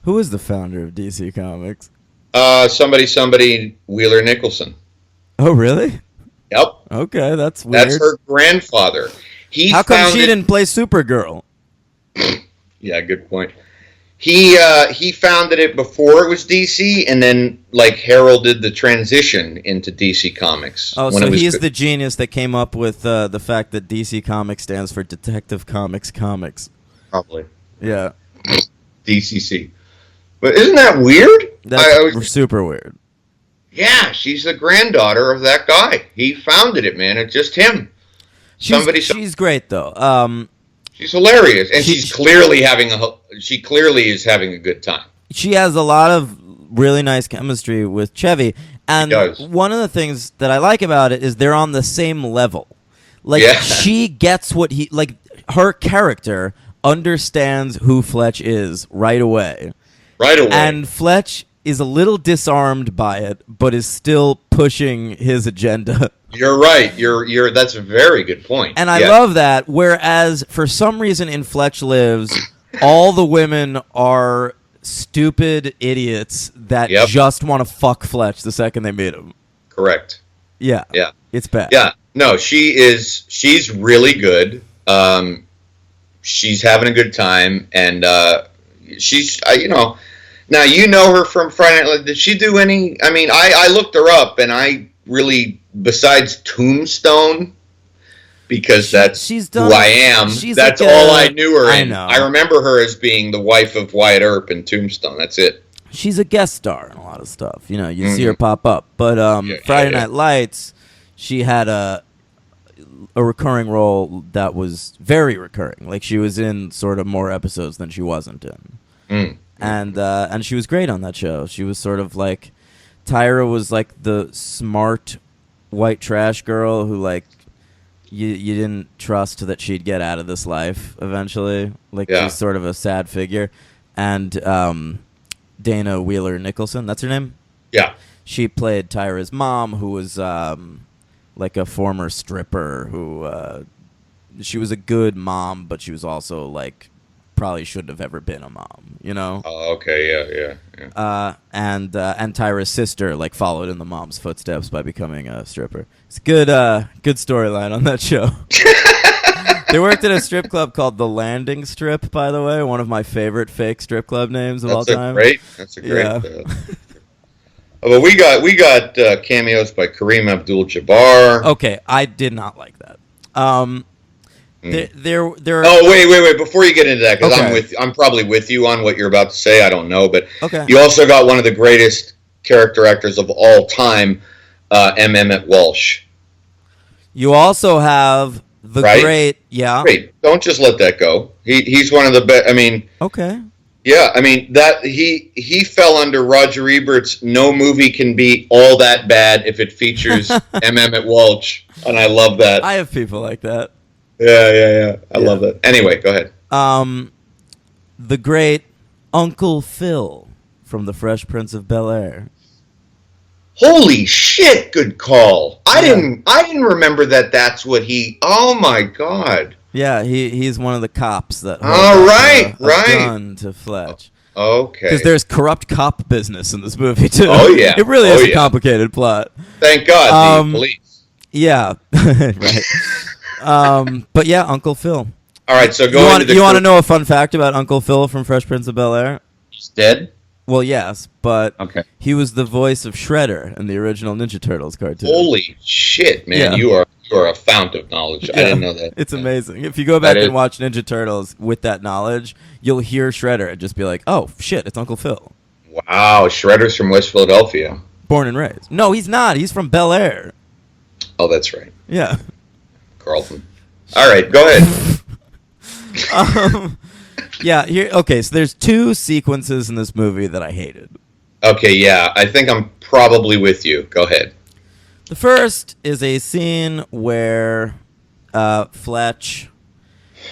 Speaker 1: Who is the founder of DC Comics?
Speaker 2: Somebody, Wheeler Nicholson.
Speaker 1: Oh, really?
Speaker 2: Yep.
Speaker 1: Okay, that's weird.
Speaker 2: That's her grandfather.
Speaker 1: How come she didn't play Supergirl?
Speaker 2: Yeah, good point. He founded it before it was DC, and then like heralded the transition into DC Comics.
Speaker 1: Oh, so he's the genius that came up with the fact that DC Comics stands for Detective Comics Comics.
Speaker 2: Probably.
Speaker 1: Yeah.
Speaker 2: DCC. But isn't that weird?
Speaker 1: That's super weird.
Speaker 2: Yeah, she's the granddaughter of that guy. He founded it, man. It's just him.
Speaker 1: She's great though.
Speaker 2: She's hilarious, and she's clearly she clearly is having a good time.
Speaker 1: She has a lot of really nice chemistry with Chevy, and one of the things that I like about it is they're on the same level. Like she gets what her character understands who Fletch is right away.
Speaker 2: Right away.
Speaker 1: And Fletch is a little disarmed by it, but is still pushing his agenda.
Speaker 2: You're right. That's a very good point.
Speaker 1: And I love that. Whereas for some reason in Fletch Lives, all the women are stupid idiots that just want to fuck Fletch the second they meet him.
Speaker 2: Correct.
Speaker 1: Yeah.
Speaker 2: Yeah.
Speaker 1: It's bad.
Speaker 2: Yeah. No, she's really good. She's having a good time, and she's now you know her from Friday Night. Did she do any? I mean, I looked her up, and I really, besides Tombstone, because that's who I am. That's all I knew her in. I remember her as being the wife of Wyatt Earp in Tombstone. That's it.
Speaker 1: She's a guest star in a lot of stuff. You know, you see her pop up. But Friday Night Lights, she had a recurring role that was very recurring. Like she was in sort of more episodes than she wasn't in. and she was great on that show. She was sort of like Tyra was like the smart white trash girl who like you didn't trust that she'd get out of this life eventually. Like she's sort of a sad figure, and Dana Wheeler Nicholson, that's her name.
Speaker 2: Yeah,
Speaker 1: she played Tyra's mom, who was like a former stripper who she was a good mom, but she was also like probably shouldn't have ever been a mom, you know?
Speaker 2: Oh, okay, yeah.
Speaker 1: And Tyra's sister like followed in the mom's footsteps by becoming a stripper. It's good storyline on that show. They worked at a strip club called The Landing Strip, by the way, one of my favorite fake strip club names of all time.
Speaker 2: That's a great. Well, we got cameos by Kareem Abdul-Jabbar.
Speaker 1: Okay, I did not like that. There.
Speaker 2: Oh, wait! Before you get into that, because I'm probably with you on what you're about to say. I don't know, but you also got one of the greatest character actors of all time, M. Emmett Walsh.
Speaker 1: You also have the great.
Speaker 2: Great. Don't just let that go. He's one of the best. I mean.
Speaker 1: Okay.
Speaker 2: Yeah, I mean that he fell under Roger Ebert's "No movie can be all that bad if it features M. Emmett Walsh," and I love that.
Speaker 1: I have people like that.
Speaker 2: Yeah. I love that. Anyway, go ahead.
Speaker 1: The great Uncle Phil from The Fresh Prince of Bel-Air.
Speaker 2: Holy shit! Good call. I didn't remember that. That's what he. Oh my god.
Speaker 1: Yeah, he's one of the cops that
Speaker 2: hold
Speaker 1: a gun to Fletch.
Speaker 2: Okay.
Speaker 1: Because there's corrupt cop business in this movie too.
Speaker 2: Oh yeah.
Speaker 1: It really is a complicated plot.
Speaker 2: Thank God, the police.
Speaker 1: Yeah. Right. But yeah, Uncle Phil.
Speaker 2: All right, so
Speaker 1: you want to know a fun fact about Uncle Phil from Fresh Prince of Bel-Air?
Speaker 2: He's dead?
Speaker 1: Well, yes, but he was the voice of Shredder in the original Ninja Turtles cartoon.
Speaker 2: Holy shit, man! Yeah. You are a fount of knowledge. I didn't know that.
Speaker 1: It's amazing. If you go back and watch Ninja Turtles with that knowledge, you'll hear Shredder and just be like, "Oh shit, it's Uncle Phil."
Speaker 2: Wow, Shredder's from West Philadelphia.
Speaker 1: Born and raised. No, he's not. He's from Bel Air.
Speaker 2: Oh, that's right.
Speaker 1: Yeah.
Speaker 2: Carlton. All right, go ahead.
Speaker 1: Yeah, so there's two sequences in this movie that I hated.
Speaker 2: Okay, yeah, I think I'm probably with you. Go ahead.
Speaker 1: The first is a scene where Fletch,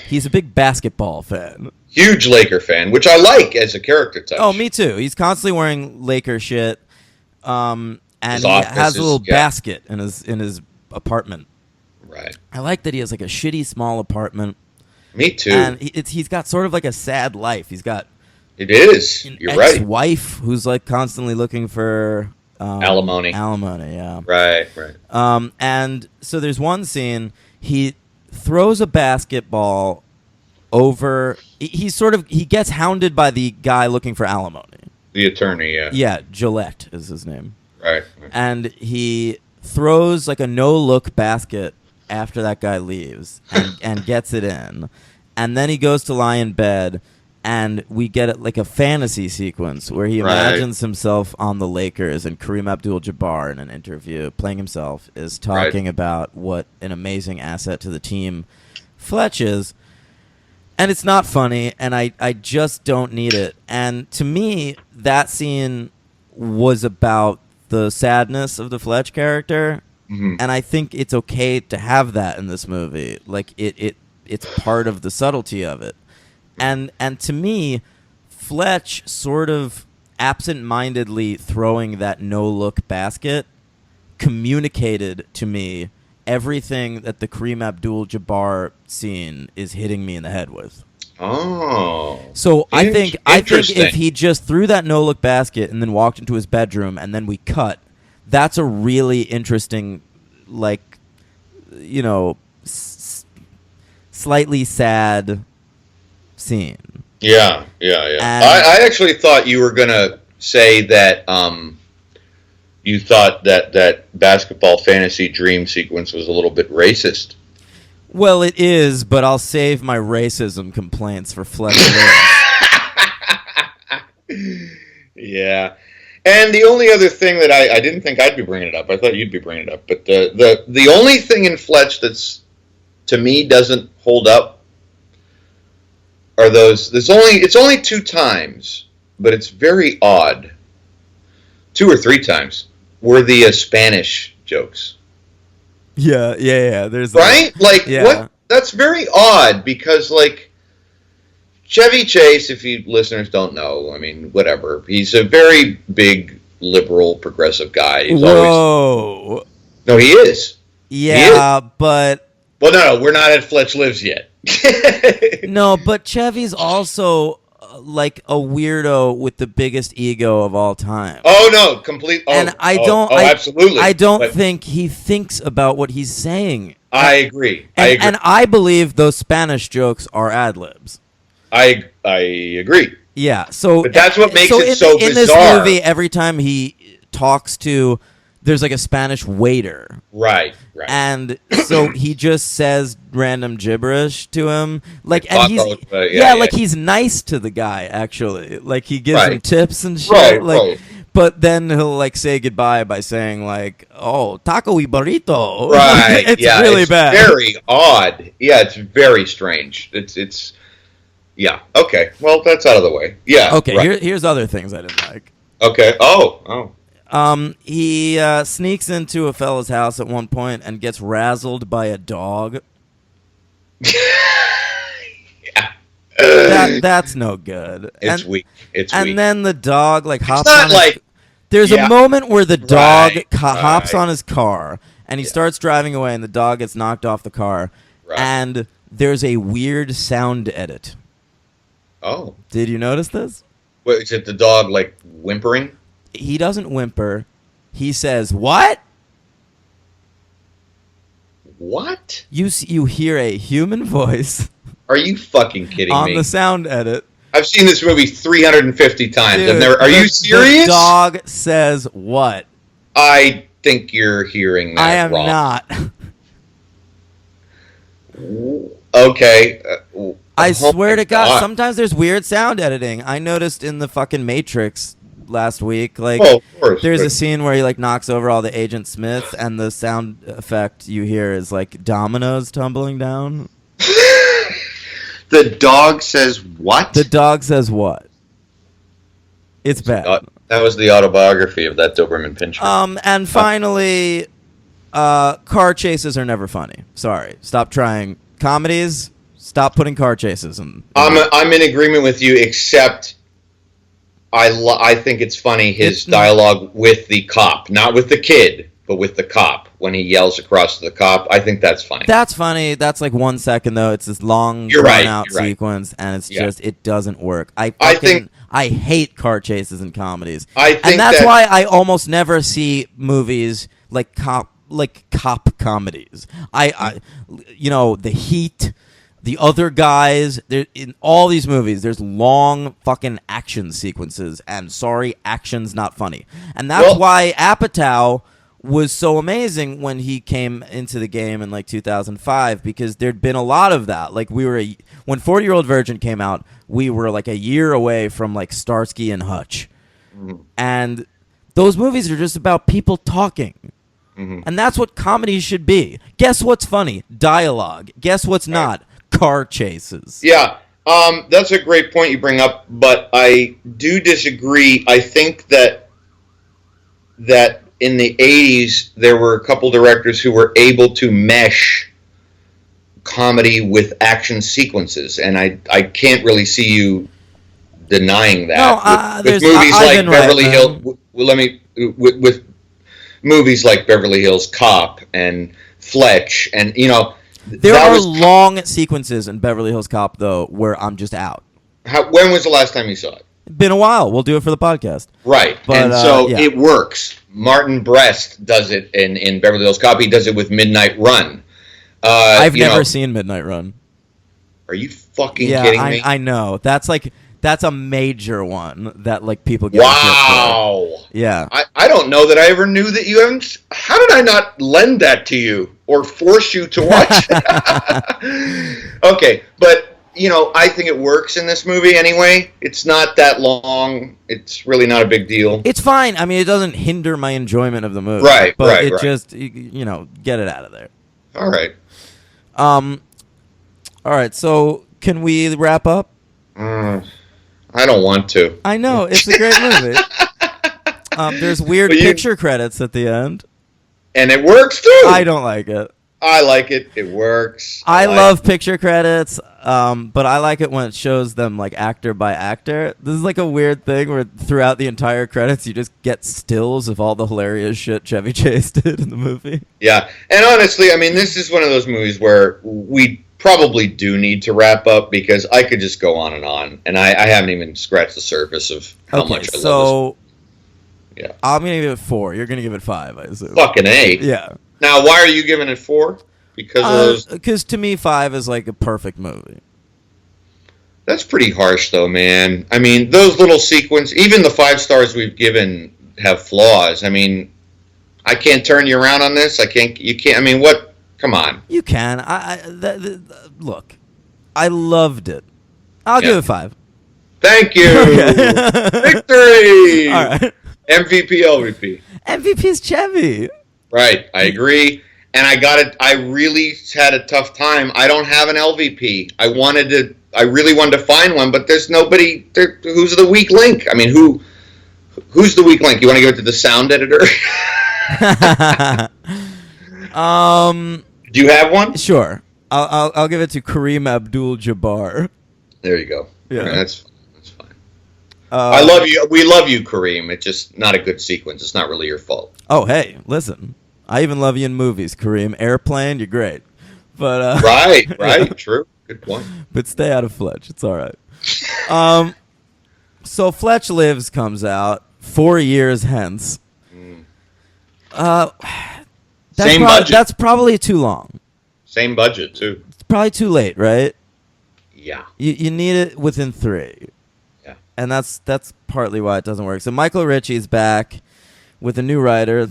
Speaker 1: he's a big basketball fan.
Speaker 2: Huge Laker fan, which I like as a character touch.
Speaker 1: Oh, me too. He's constantly wearing Laker shit, and he has a little basket in his apartment.
Speaker 2: Right.
Speaker 1: I like that he has like a shitty small apartment.
Speaker 2: Me too.
Speaker 1: And he's got sort of like a sad life. He's got
Speaker 2: You're right.
Speaker 1: Ex-wife who's like constantly looking for
Speaker 2: alimony.
Speaker 1: Alimony, yeah.
Speaker 2: Right.
Speaker 1: And so there's one scene he throws a basketball over. He gets hounded by the guy looking for alimony.
Speaker 2: The attorney, yeah.
Speaker 1: Yeah, Gillette is his name.
Speaker 2: Right.
Speaker 1: And he throws like a no-look basket after that guy leaves and gets it in. And then he goes to lie in bed, and we get like a fantasy sequence where he imagines himself on the Lakers, and Kareem Abdul-Jabbar in an interview playing himself is talking about what an amazing asset to the team Fletch is. And it's not funny, and I just don't need it. And to me, that scene was about the sadness of the Fletch character. Mm-hmm. And I think it's okay to have that in this movie. Like it's part of the subtlety of it. And to me, Fletch sort of absent-mindedly throwing that no-look basket communicated to me everything that the Kareem Abdul-Jabbar scene is hitting me in the head with.
Speaker 2: Oh.
Speaker 1: So I think if he just threw that no-look basket and then walked into his bedroom and then we cut, that's a really interesting, like, you know, slightly sad scene.
Speaker 2: Yeah. I actually thought you were going to say that you thought that basketball fantasy dream sequence was a little bit racist.
Speaker 1: Well, it is, but I'll save my racism complaints for Fletch Lives.
Speaker 2: Yeah. And the only other thing that I didn't think I'd be bringing it up, I thought you'd be bringing it up, but the only thing in Fletch that's, to me, doesn't hold up are those. It's only 2 times, but it's very odd. 2 or 3 times were the Spanish jokes.
Speaker 1: Yeah. There's
Speaker 2: right? Like,
Speaker 1: yeah.
Speaker 2: what? That's very odd because, like, Chevy Chase, if you listeners don't know, I mean, whatever. He's a very big, liberal, progressive guy. He's
Speaker 1: Whoa.
Speaker 2: No, he is.
Speaker 1: Yeah,
Speaker 2: he is.
Speaker 1: but...
Speaker 2: Well, no, we're not at Fletch Lives yet.
Speaker 1: No, but Chevy's also like a weirdo with the biggest ego of all time.
Speaker 2: Oh, no, complete. Oh,
Speaker 1: and
Speaker 2: absolutely.
Speaker 1: I don't think he thinks about what he's saying.
Speaker 2: I agree.
Speaker 1: And I believe those Spanish jokes are ad-libs.
Speaker 2: I agree.
Speaker 1: Yeah, so
Speaker 2: but that's what makes it
Speaker 1: so
Speaker 2: bizarre.
Speaker 1: In this movie, every time he talks to, there's like a Spanish waiter.
Speaker 2: Right.
Speaker 1: And so he just says random gibberish to him, like, and he's like he's nice to the guy actually, like he gives him tips and shit, like. But then he'll like say goodbye by saying like, "Oh, taco y burrito."
Speaker 2: Right.
Speaker 1: It's really bad.
Speaker 2: Very odd. Yeah, it's very strange. It's. Yeah. Okay. Well, that's out of the way. Yeah.
Speaker 1: Okay. Here's other things I didn't like.
Speaker 2: Okay. Oh.
Speaker 1: He sneaks into a fella's house at one point and gets razzled by a dog.
Speaker 2: Yeah.
Speaker 1: That's no good.
Speaker 2: It's weak. It's
Speaker 1: weak. And then the dog like hops
Speaker 2: on
Speaker 1: his... There's a moment where the dog hops on his car and he starts driving away and the dog gets knocked off the car. Right. And there's a weird sound edit.
Speaker 2: Oh.
Speaker 1: Did you notice this?
Speaker 2: What, is it the dog like whimpering?
Speaker 1: He doesn't whimper. He says, "What?"
Speaker 2: What?
Speaker 1: You hear a human voice.
Speaker 2: Are you fucking kidding me?
Speaker 1: On the sound edit.
Speaker 2: I've seen this movie 350 times.
Speaker 1: Dude,
Speaker 2: are you serious?
Speaker 1: The dog says what?
Speaker 2: I think you're hearing that
Speaker 1: I am
Speaker 2: wrong.
Speaker 1: not.
Speaker 2: Okay.
Speaker 1: I swear to God, sometimes there's weird sound editing. I noticed in the fucking Matrix last week, like,
Speaker 2: of course,
Speaker 1: there's a scene where he like knocks over all the Agent Smith, and the sound effect you hear is like dominoes tumbling down.
Speaker 2: The dog says what?
Speaker 1: The dog says what? It's bad.
Speaker 2: That was the autobiography of that Doberman Pinscher.
Speaker 1: And finally, car chases are never funny. Sorry, stop trying comedies. Stop putting car chases in.
Speaker 2: I'm in agreement with you, except I think it's funny his dialogue with the cop, not with the kid, but with the cop when he yells across to the cop. I think that's funny.
Speaker 1: That's funny. That's like 1 second though. It's this long drawn out sequence, and it's just it doesn't work. I hate car chases in comedies, and that's why I almost never see movies like cop comedies. I The Heat. The Other Guys, in all these movies, there's long fucking action sequences, and action's not funny. And that's why Apatow was so amazing when he came into the game in like 2005, because there'd been a lot of that. Like when 40-Year-Old Virgin came out, we were like a year away from like Starsky and Hutch. Mm-hmm. And those movies are just about people talking. Mm-hmm. And that's what comedies should be. Guess what's funny? Dialogue. Guess what's not? Car chases.
Speaker 2: Yeah, that's a great point you bring up, but I do disagree. I think that in the 80s there were a couple directors who were able to mesh comedy with action sequences, and I can't really see you denying that. With movies like Beverly Hills. With movies like Beverly Hills Cop and Fletch, and
Speaker 1: there are long sequences in Beverly Hills Cop, though, where I'm just out.
Speaker 2: When was the last time you saw it?
Speaker 1: Been a while. We'll do it for the podcast.
Speaker 2: Right. But, and so it works. Martin Brest does it in Beverly Hills Cop. He does it with Midnight Run.
Speaker 1: I've never seen Midnight Run.
Speaker 2: Are you fucking kidding me?
Speaker 1: I know. That's a major one that like people get.
Speaker 2: Wow.
Speaker 1: Yeah.
Speaker 2: I don't know that I ever knew that you haven't. How did I not lend that to you or force you to watch it? Okay, but I think it works in this movie anyway. It's not that long. It's really not a big deal.
Speaker 1: It's fine. I mean, it doesn't hinder my enjoyment of the movie.
Speaker 2: Right.
Speaker 1: But it just get it out of there.
Speaker 2: All right.
Speaker 1: All right. So can we wrap up?
Speaker 2: I don't want to.
Speaker 1: I know, it's a great movie. There's weird picture credits at the end.
Speaker 2: And it works, too.
Speaker 1: I don't like it.
Speaker 2: I like it. It works.
Speaker 1: I love picture credits, but I like it when it shows them like actor by actor. This is like a weird thing where throughout the entire credits you just get stills of all the hilarious shit Chevy Chase did in the movie.
Speaker 2: Yeah, and honestly, I mean, this is one of those movies where we probably do need to wrap up because I could just go on, and I haven't even scratched the surface of how much I love this. Yeah,
Speaker 1: I'm gonna give it 4. You're gonna give it 5, I assume.
Speaker 2: Fucking A.
Speaker 1: Yeah.
Speaker 2: Now, why are you giving it 4? Because of those.
Speaker 1: Because to me, 5 is like a perfect movie.
Speaker 2: That's pretty harsh, though, man. I mean, those little sequences, even the 5 stars we've given have flaws. I mean, I can't turn you around on this. You can't. I mean, what? Come on.
Speaker 1: You can. Look, I loved it. I'll give it 5.
Speaker 2: Thank you.
Speaker 1: Okay.
Speaker 2: Victory.
Speaker 1: All right.
Speaker 2: MVP, LVP.
Speaker 1: MVP is Chevy.
Speaker 2: Right, I agree. And I really had a tough time. I don't have an LVP. I really wanted to find one, but there's nobody who's the weak link. I mean, who's the weak link? You want to give it to the sound editor? Do you have one?
Speaker 1: Sure. I'll give it to Kareem Abdul-Jabbar.
Speaker 2: There you go.
Speaker 1: Yeah.
Speaker 2: Right, that's fine. I love you. We love you, Kareem. It's just not a good sequence. It's not really your fault.
Speaker 1: Oh, hey, listen. I even love you in movies, Kareem. Airplane, you're great. But
Speaker 2: right, yeah. True. Good point.
Speaker 1: But stay out of Fletch. It's all right. So Fletch Lives comes out 4 years hence.
Speaker 2: Same budget.
Speaker 1: That's probably too long.
Speaker 2: Same budget, too.
Speaker 1: It's probably too late, right?
Speaker 2: Yeah.
Speaker 1: You need it within 3.
Speaker 2: Yeah.
Speaker 1: And that's partly why it doesn't work. So Michael Ritchie's back with a new writer,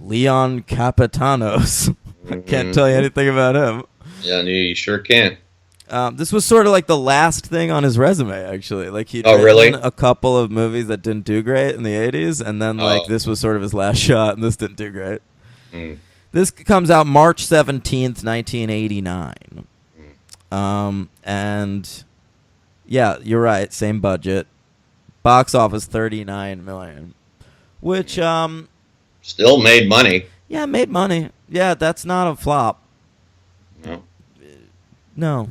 Speaker 1: Leon Capitanos. I can't tell you anything about him.
Speaker 2: Yeah, you sure can.
Speaker 1: This was sort of like the last thing on his resume, actually. Like he'd
Speaker 2: written
Speaker 1: a couple of movies that didn't do great in the 80s, and then this was sort of his last shot, and this didn't do great. This comes out March 17th, 1989. And yeah, you're right, same budget. Box office $39 million. Which
Speaker 2: still made money.
Speaker 1: Yeah, made money. Yeah, that's not a flop. No.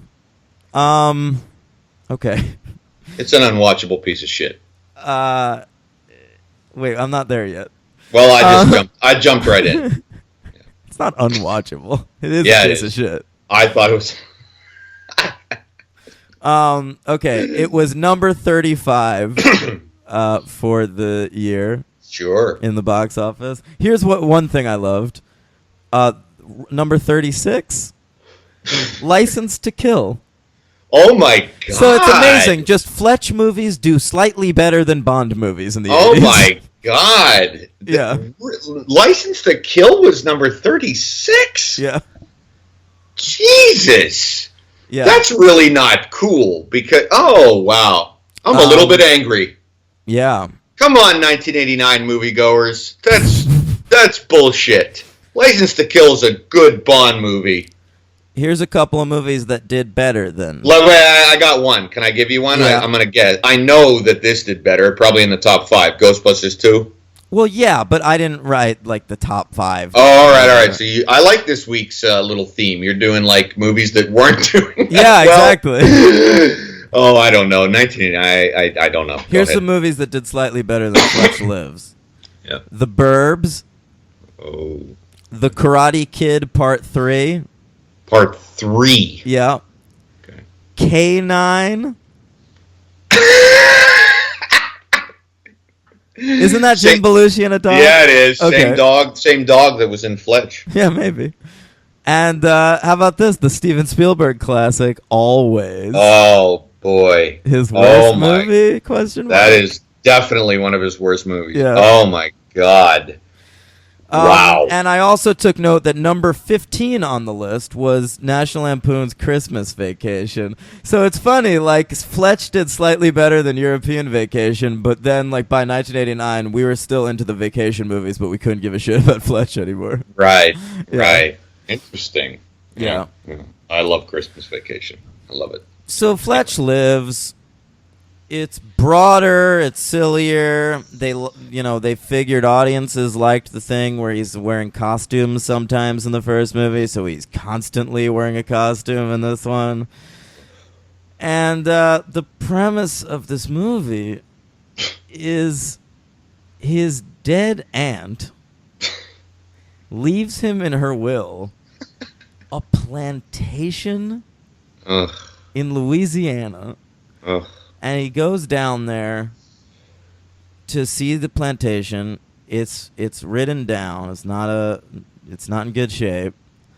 Speaker 1: Okay.
Speaker 2: It's an unwatchable piece of shit.
Speaker 1: Wait, I'm not there yet.
Speaker 2: Well, I jumped right in.
Speaker 1: It's not unwatchable. It is a piece of shit.
Speaker 2: I thought it was.
Speaker 1: Okay, it was number 35 for the year.
Speaker 2: Sure.
Speaker 1: In the box office. Here's one thing I loved. Number 36, License to Kill.
Speaker 2: Oh my god!
Speaker 1: So it's amazing. Just Fletch movies do slightly better than Bond movies in the 80s.
Speaker 2: Oh my god!
Speaker 1: Yeah.
Speaker 2: License to Kill was number 36.
Speaker 1: Yeah.
Speaker 2: Jesus.
Speaker 1: Yeah.
Speaker 2: That's really not cool because wow, I'm a little bit angry.
Speaker 1: Yeah.
Speaker 2: Come on, 1989 moviegoers. That's bullshit. License to Kill is a good Bond movie.
Speaker 1: Here's a couple of movies that did better than.
Speaker 2: I got one. Can I give you one?
Speaker 1: Yeah.
Speaker 2: I'm going to guess. I know that this did better, probably in the top 5. Ghostbusters 2?
Speaker 1: Well, yeah, but I didn't write, like, the top 5.
Speaker 2: Oh, all right. So I like this week's little theme. You're doing, like, movies that weren't doing
Speaker 1: Yeah,
Speaker 2: well.
Speaker 1: Exactly.
Speaker 2: Oh, I don't know. 1989, I don't know.
Speaker 1: Here's some movies that did slightly better than Fletch Lives.
Speaker 2: Yeah.
Speaker 1: The Burbs.
Speaker 2: Oh.
Speaker 1: The Karate Kid Part 3.
Speaker 2: Part 3.
Speaker 1: Yeah.
Speaker 2: Okay.
Speaker 1: K9. Isn't that Jim Belushi and a dog?
Speaker 2: Yeah, it is.
Speaker 1: Okay.
Speaker 2: Same dog that was in Fletch.
Speaker 1: Yeah, maybe. And how about this? The Steven Spielberg classic, Always.
Speaker 2: Oh, boy.
Speaker 1: His worst movie? Question mark?
Speaker 2: That is definitely one of his worst movies.
Speaker 1: Yeah.
Speaker 2: Oh, my God. Wow.
Speaker 1: And I also took note that number 15 on the list was National Lampoon's Christmas Vacation. So it's funny, like, Fletch did slightly better than European Vacation, but then, like, by 1989, we were still into the vacation movies, but we couldn't give a shit about Fletch anymore.
Speaker 2: Right,
Speaker 1: Yeah.
Speaker 2: right. Interesting.
Speaker 1: Yeah.
Speaker 2: I love Christmas Vacation. I love it.
Speaker 1: So Fletch Lives It's broader, it's sillier. They figured audiences liked the thing where he's wearing costumes sometimes in the first movie, so he's constantly wearing a costume in this one. And the premise of this movie is his dead aunt leaves him in her will a plantation
Speaker 2: Ugh.
Speaker 1: in Louisiana.
Speaker 2: Ugh.
Speaker 1: And he goes down there to see the plantation. It's ridden down. It's not in good shape.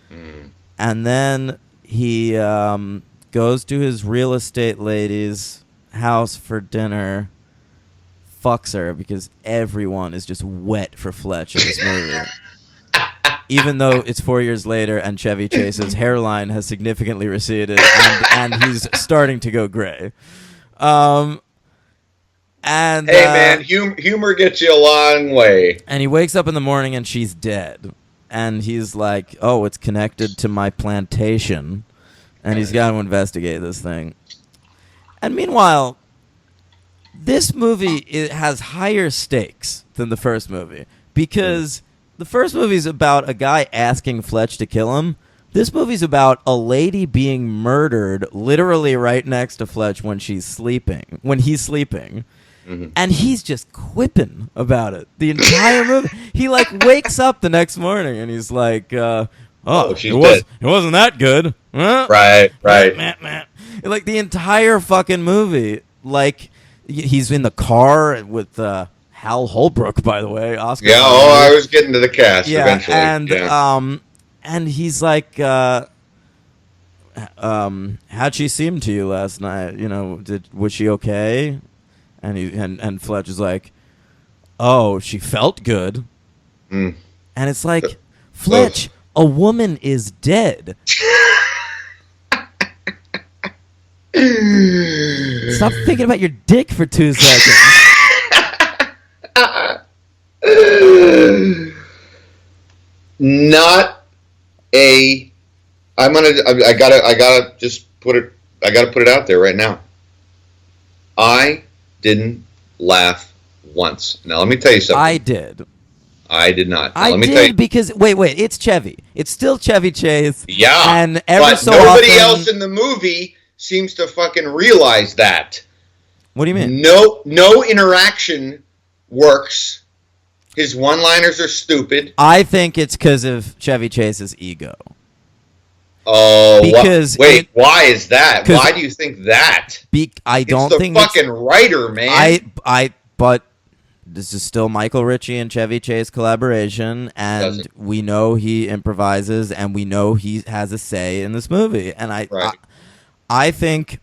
Speaker 2: Mm.
Speaker 1: And then he goes to his real estate lady's house for dinner. Fucks her because everyone is just wet for Fletch in this movie. Even though it's 4 years later and Chevy Chase's hairline has significantly receded and he's starting to go gray. Hey
Speaker 2: man, humor gets you a long way.
Speaker 1: And he wakes up in the morning and she's dead. And he's like, oh, it's connected to my plantation. And he's got to investigate this thing. And meanwhile, this movie has higher stakes than the first movie. Because the first movie is about a guy asking Fletch to kill him. This movie's about a lady being murdered literally right next to Fletch when he's sleeping. Mm-hmm. And he's just quipping about it the entire movie. He wakes up the next morning and he's like,
Speaker 2: she's dead.
Speaker 1: It wasn't that good. Huh?
Speaker 2: Right.
Speaker 1: Like the entire fucking movie, he's in the car with Hal Holbrook, by the way, Oscar.
Speaker 2: Yeah, I was getting to the cast eventually.
Speaker 1: And he's like, how'd she seem to you last night? Was she okay? And Fletch is like, oh, she felt good.
Speaker 2: Mm.
Speaker 1: And it's like, Fletch, a woman is dead. Stop thinking about your dick for 2 seconds.
Speaker 2: I gotta put it out there right now. I didn't laugh once. Now let me tell you something.
Speaker 1: I did.
Speaker 2: I did not. Now,
Speaker 1: I
Speaker 2: let me
Speaker 1: did
Speaker 2: tell you.
Speaker 1: because wait, it's Chevy. It's still Chevy Chase.
Speaker 2: Yeah,
Speaker 1: and
Speaker 2: but nobody else in the movie seems to fucking realize that.
Speaker 1: What do you mean?
Speaker 2: No interaction works. His one-liners are stupid.
Speaker 1: I think it's because of Chevy Chase's ego.
Speaker 2: Oh, why is that? Why do you think that?
Speaker 1: I don't
Speaker 2: it's the
Speaker 1: think
Speaker 2: fucking writer, man.
Speaker 1: But this is still Michael Ritchie and Chevy Chase collaboration, and we know he improvises, and we know he has a say in this movie, and I think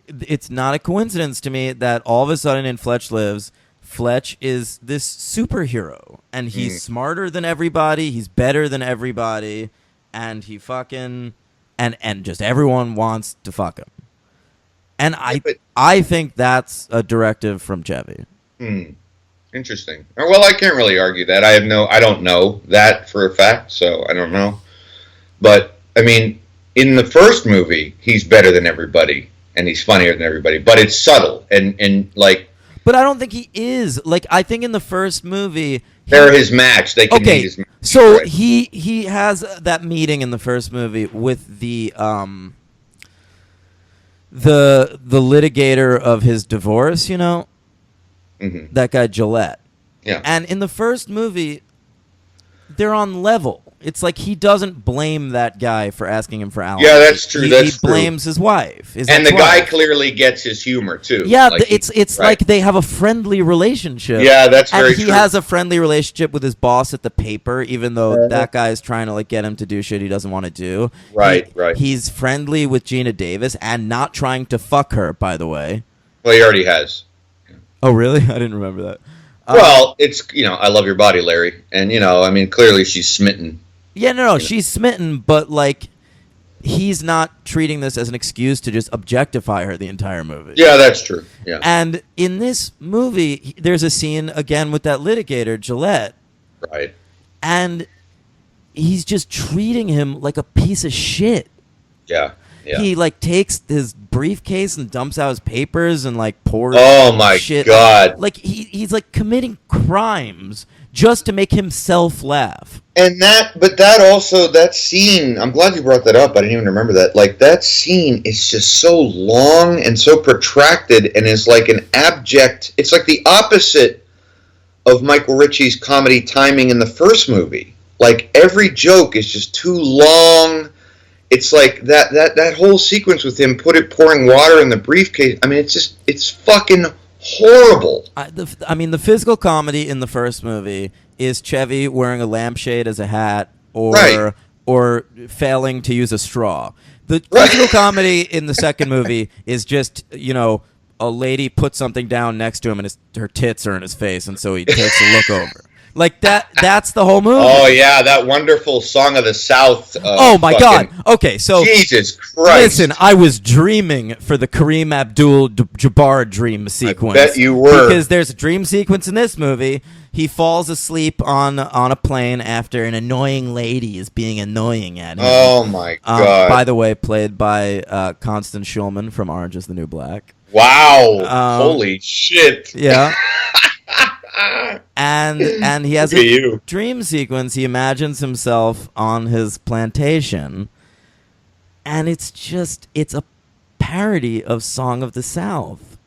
Speaker 1: it's not a coincidence to me that all of a sudden in Fletch Lives, Fletch is this superhero, and he's smarter than everybody, he's better than everybody, and he fucking and just everyone wants to fuck him. And I think that's a directive from Chevy.
Speaker 2: Interesting. Well, I can't really argue that. I don't know that for a fact, so I don't know. But I mean, in the first movie, he's better than everybody, and he's funnier than everybody. But it's subtle and like.
Speaker 1: But I don't think he is. I think in the first movie,
Speaker 2: they're his match. They can meet his match.
Speaker 1: So right. he has that meeting in the first movie with the litigator of his divorce, that guy Gillette.
Speaker 2: Yeah.
Speaker 1: And in the first movie, they're on level. It's like he doesn't blame that guy for asking him for alimony.
Speaker 2: Yeah, that's true.
Speaker 1: He blames his wife.
Speaker 2: And the guy clearly gets his humor too.
Speaker 1: Yeah, it's like they have a friendly relationship.
Speaker 2: Yeah, that's very true.
Speaker 1: And he has a friendly relationship with his boss at the paper, even though that guy is trying to get him to do shit he doesn't want to do.
Speaker 2: Right.
Speaker 1: He's friendly with Gina Davis and not trying to fuck her, by the way.
Speaker 2: Well, he already has.
Speaker 1: Oh, really? I didn't remember that.
Speaker 2: Well, it's I love your body, Larry, and I mean, clearly she's smitten.
Speaker 1: Yeah, no, she's smitten, but he's not treating this as an excuse to just objectify her the entire movie.
Speaker 2: Yeah, that's true. Yeah.
Speaker 1: And in this movie, there's a scene again with that litigator, Gillette.
Speaker 2: Right.
Speaker 1: And he's just treating him like a piece of shit.
Speaker 2: Yeah. Yeah.
Speaker 1: He like takes his briefcase and dumps out his papers and like pours
Speaker 2: Oh my
Speaker 1: shit.
Speaker 2: God.
Speaker 1: Like he's like committing crimes just to make himself laugh.
Speaker 2: And that scene, I'm glad you brought that up. I didn't even remember that. Like, that scene is just so long and so protracted and is like an abject, it's like the opposite of Michael Ritchie's comedy timing in the first movie. Like, every joke is just too long. It's like that whole sequence with him pouring water in the briefcase. I mean, it's fucking horrible.
Speaker 1: I mean, the physical comedy in the first movie is Chevy wearing a lampshade as a hat,
Speaker 2: Right.
Speaker 1: or failing to use a straw. The physical comedy in the second movie is just, you know, a lady puts something down next to him and her tits are in his face, and so he takes a look over. Like that's the whole movie.
Speaker 2: Oh yeah, that wonderful Song of the South.
Speaker 1: Oh my God. Okay, so
Speaker 2: Jesus Christ.
Speaker 1: listen, I was dreaming for the Kareem Abdul-Jabbar dream sequence.
Speaker 2: I bet you were.
Speaker 1: Because there's a dream sequence in this movie. He falls asleep on a plane after an annoying lady is being annoying at him.
Speaker 2: Oh my God.
Speaker 1: By the way, played by Constance Schulman from Orange is the New Black.
Speaker 2: Wow. Holy shit.
Speaker 1: Yeah. And he has
Speaker 2: Look at
Speaker 1: a
Speaker 2: you.
Speaker 1: dream sequence. He imagines himself on his plantation, and it's a parody of Song of the South.